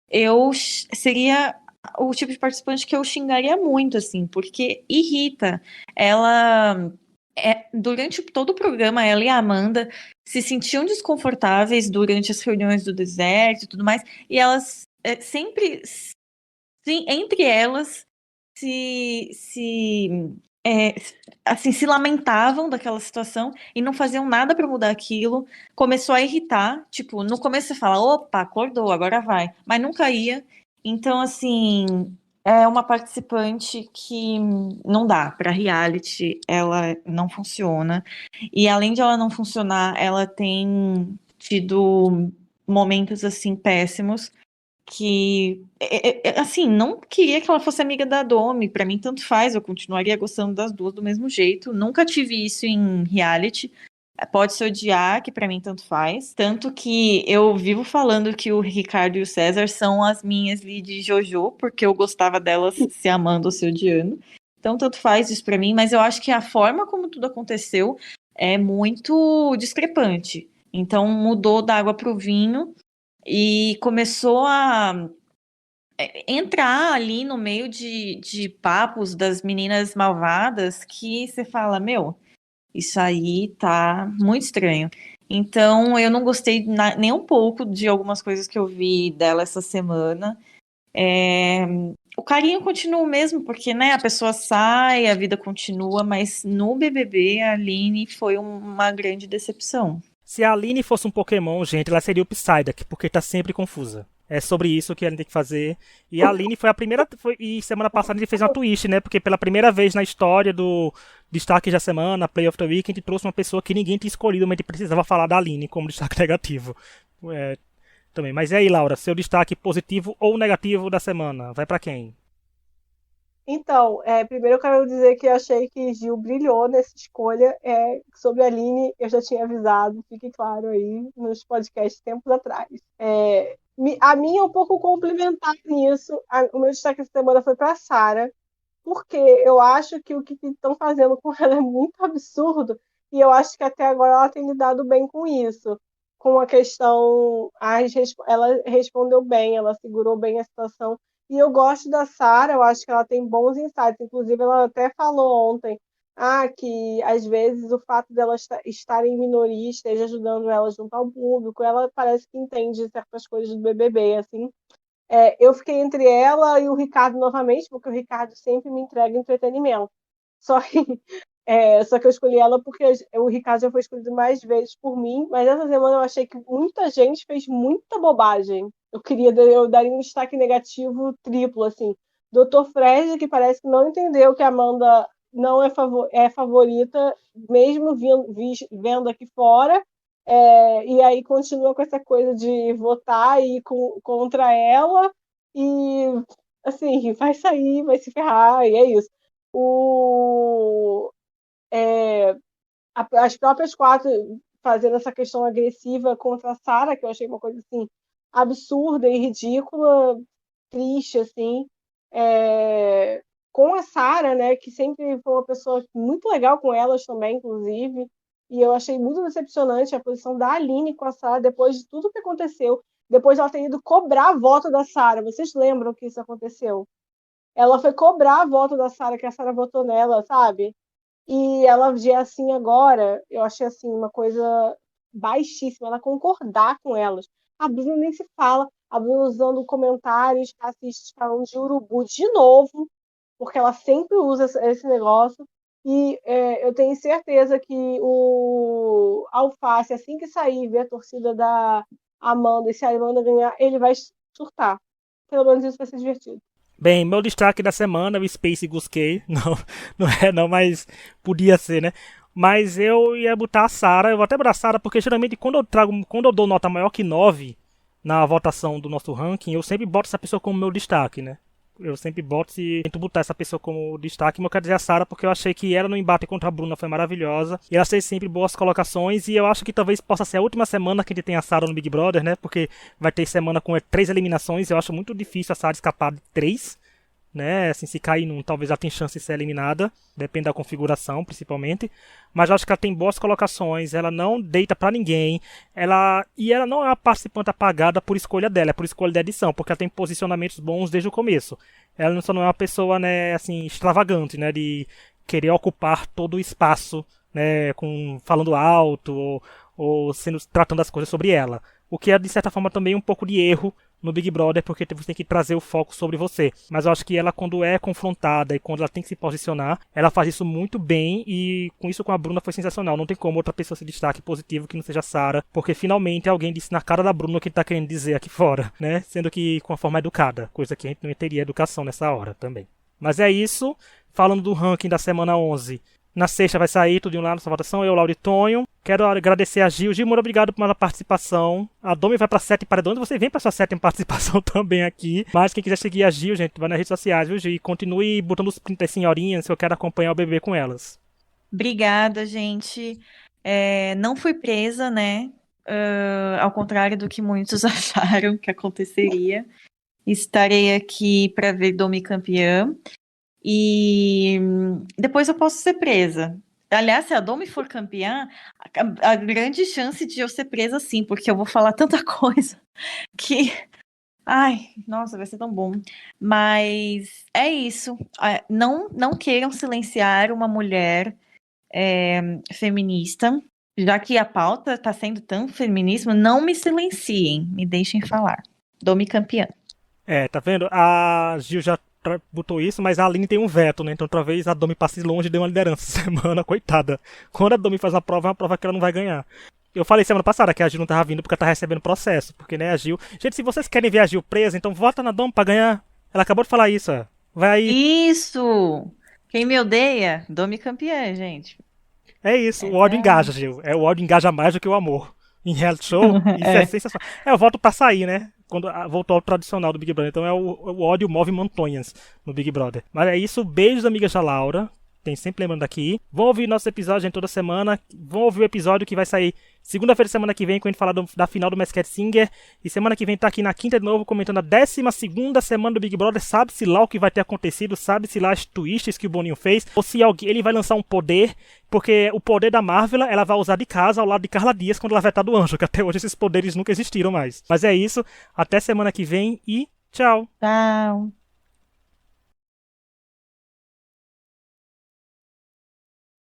eu seria o tipo de participante que eu xingaria muito, assim, porque irrita. Ela, durante todo o programa, ela e a Amanda se sentiam desconfortáveis durante as reuniões do deserto e tudo mais, e elas sempre, sim, entre elas, se é, assim, se lamentavam daquela situação e não faziam nada para mudar aquilo. Começou a irritar, tipo, no começo você fala, opa, acordou, agora vai, mas nunca ia. Então, assim, é uma participante que não dá para reality, ela não funciona. E além de ela não funcionar, ela tem tido momentos assim péssimos que, assim, não queria que ela fosse amiga da Domi, pra mim tanto faz, eu continuaria gostando das duas do mesmo jeito, nunca tive isso em reality, pode se odiar, que pra mim tanto faz, tanto que eu vivo falando que o Ricardo e o César são as minhas leads Jojo, porque eu gostava delas se amando ou se odiando, então tanto faz isso pra mim, mas eu acho que a forma como tudo aconteceu é muito discrepante, então mudou da água pro vinho, e começou a entrar ali no meio de papos das meninas malvadas que você fala, meu, isso aí tá muito estranho. Então, eu não gostei nem um pouco de algumas coisas que eu vi dela essa semana. O carinho continua o mesmo, porque, né, a pessoa sai, a vida continua, mas no BBB a Aline foi uma grande decepção. Se a Aline fosse um Pokémon, gente, ela seria o Psyduck, porque tá sempre confusa. É sobre isso que a gente tem que fazer. E a Aline foi a primeira. E semana passada a gente fez uma twist, né? Porque pela primeira vez na história do Destaque da Semana, Play of the Week, a gente trouxe uma pessoa que ninguém tinha escolhido, mas a gente precisava falar da Aline como destaque negativo. Também. Mas e aí, Laura, seu destaque positivo ou negativo da semana? Vai pra quem? Então, primeiro eu quero dizer que eu achei que Gil brilhou nessa escolha. Sobre a Aline, eu já tinha avisado, fique claro aí, nos podcasts tempos atrás. A minha é um pouco complementar nisso. O meu destaque essa semana foi para a Sarah, porque eu acho que o que estão fazendo com ela é muito absurdo. e eu acho que até agora ela tem lidado bem com isso. Com a questão, ela respondeu bem, ela segurou bem a situação. E eu gosto da Sarah, eu acho que ela tem bons insights. Inclusive, ela até falou ontem que às vezes o fato dela estar em minoria esteja ajudando ela junto ao público. Ela parece que entende certas coisas do BBB, assim. Eu fiquei entre ela e o Ricardo novamente, porque o Ricardo sempre me entrega entretenimento. Só que, só que eu escolhi ela porque o Ricardo já foi escolhido mais vezes por mim, mas essa semana eu achei que muita gente fez muita bobagem. Eu daria um destaque negativo triplo, assim. Dr. Fred, que parece que não entendeu que a Amanda não é favorita, mesmo vendo aqui fora, e aí continua com essa coisa de votar e ir contra ela, e assim, vai sair, vai se ferrar, e é isso. As próprias quatro fazendo essa questão agressiva contra a Sarah, que eu achei uma coisa assim absurda e ridícula, triste, assim. Com a Sarah, né, que sempre foi uma pessoa muito legal com elas também, inclusive, e eu achei muito decepcionante a posição da Aline com a Sarah depois de tudo que aconteceu, depois de ela ter ido cobrar a voto da Sarah. Vocês lembram que isso aconteceu? Ela foi cobrar a voto da Sarah, que a Sarah votou nela, sabe? E ela agir assim agora, eu achei assim uma coisa baixíssima, ela concordar com elas. A Bruna nem se fala, a Bruna usando comentários racistas falando de urubu de novo, porque ela sempre usa esse negócio. E eu tenho certeza que o Alface, assim que sair, ver a torcida da Amanda, e se a Amanda ganhar, ele vai surtar. Pelo menos isso vai ser divertido. Bem, meu destaque da semana é o Space Gusquet. Não, não é não, mas podia ser, né? Mas eu ia botar a Sarah, eu vou até botar a Sarah, porque geralmente quando eu dou nota maior que 9 na votação do nosso ranking, eu sempre boto essa pessoa como meu destaque, né? Eu sempre tento botar essa pessoa como destaque, mas eu quero dizer a Sarah porque eu achei que ela no embate contra a Bruna foi maravilhosa. E ela fez sempre boas colocações e eu acho que talvez possa ser a última semana que a gente tem a Sarah no Big Brother, né? Porque vai ter semana com 3 eliminações e eu acho muito difícil a Sarah escapar de 3. Né, assim, se cair num, talvez ela tenha chance de ser eliminada, depende da configuração, principalmente, mas eu acho que ela tem boas colocações, ela não deita pra ninguém, e ela não é uma participante apagada por escolha dela, é por escolha da edição, porque ela tem posicionamentos bons desde o começo. Ela só não é uma pessoa, né, assim, extravagante, né, de querer ocupar todo o espaço, né, falando alto ou tratando as coisas sobre ela. O que é, de certa forma, também um pouco de erro no Big Brother, porque você tem que trazer o foco sobre você. Mas eu acho que ela, quando é confrontada e quando ela tem que se posicionar, ela faz isso muito bem e com isso com a Bruna foi sensacional. Não tem como outra pessoa se destaque positivo que não seja a Sarah, porque finalmente alguém disse na cara da Bruna o que ele tá querendo dizer aqui fora, né? Sendo que com a forma educada, coisa que a gente não teria educação nessa hora também. Mas é isso. Falando do ranking da semana 11, na sexta vai sair tudo lá na sua votação, eu, Lauro e Tonho. Quero agradecer a Gil. Gil, muito obrigado pela participação. A Domi vai pra 7 paredões, você vem pra sua 7ª participação também aqui. Mas quem quiser seguir a Gil, gente, vai nas redes sociais, viu, Gil? E continue botando os prints das senhorinhas, que eu quero acompanhar o bebê com elas. Obrigada, gente. Não fui presa, né? Ao contrário do que muitos acharam que aconteceria. Estarei aqui para ver Domi campeã. E depois eu posso ser presa. Aliás, se a Domi for campeã, a grande chance de eu ser presa sim, porque eu vou falar tanta coisa que... Ai, nossa, vai ser tão bom. Mas é isso. Não queiram silenciar uma mulher feminista. Já que a pauta está sendo tão feminista, não me silenciem, me deixem falar. Domi campeã. Tá vendo? A Gil já botou isso, mas a Aline tem um veto, né? Então talvez a Domi passe longe e dê uma liderança essa semana, coitada. Quando a Domi faz uma prova, é uma prova que ela não vai ganhar. Eu falei semana passada que a Gil não tava vindo porque ela tá recebendo processo. Porque, né, a Gil... Gente, se vocês querem ver a Gil presa, então vota na Domi pra ganhar. Ela acabou de falar isso, ó. Vai aí. Isso! Quem me odeia, Domi campeã, gente. É isso, o ódio engaja, Gil. O ódio engaja mais do que o amor. Em reality show, isso é sensacional. Eu voto pra sair, né? Quando voltou ao tradicional do Big Brother. Então o ódio move montanhas no Big Brother. Mas é isso, beijos, amigas da Laura. Tem sempre lembrando aqui. Vão ouvir nossos episódios toda semana. Vão ouvir o episódio que vai sair Segunda-feira, semana que vem, quando a gente falar da final do Masked Singer. E semana que vem tá aqui na quinta de novo, comentando a 12ª semana do Big Brother. Sabe-se lá o que vai ter acontecido, sabe-se lá as twists que o Boninho fez. Ou se ele vai lançar um poder, porque o poder da Marvel, ela vai usar de casa ao lado de Carla Dias quando ela vai estar do anjo, que até hoje esses poderes nunca existiram mais. Mas é isso, até semana que vem e tchau! Tchau!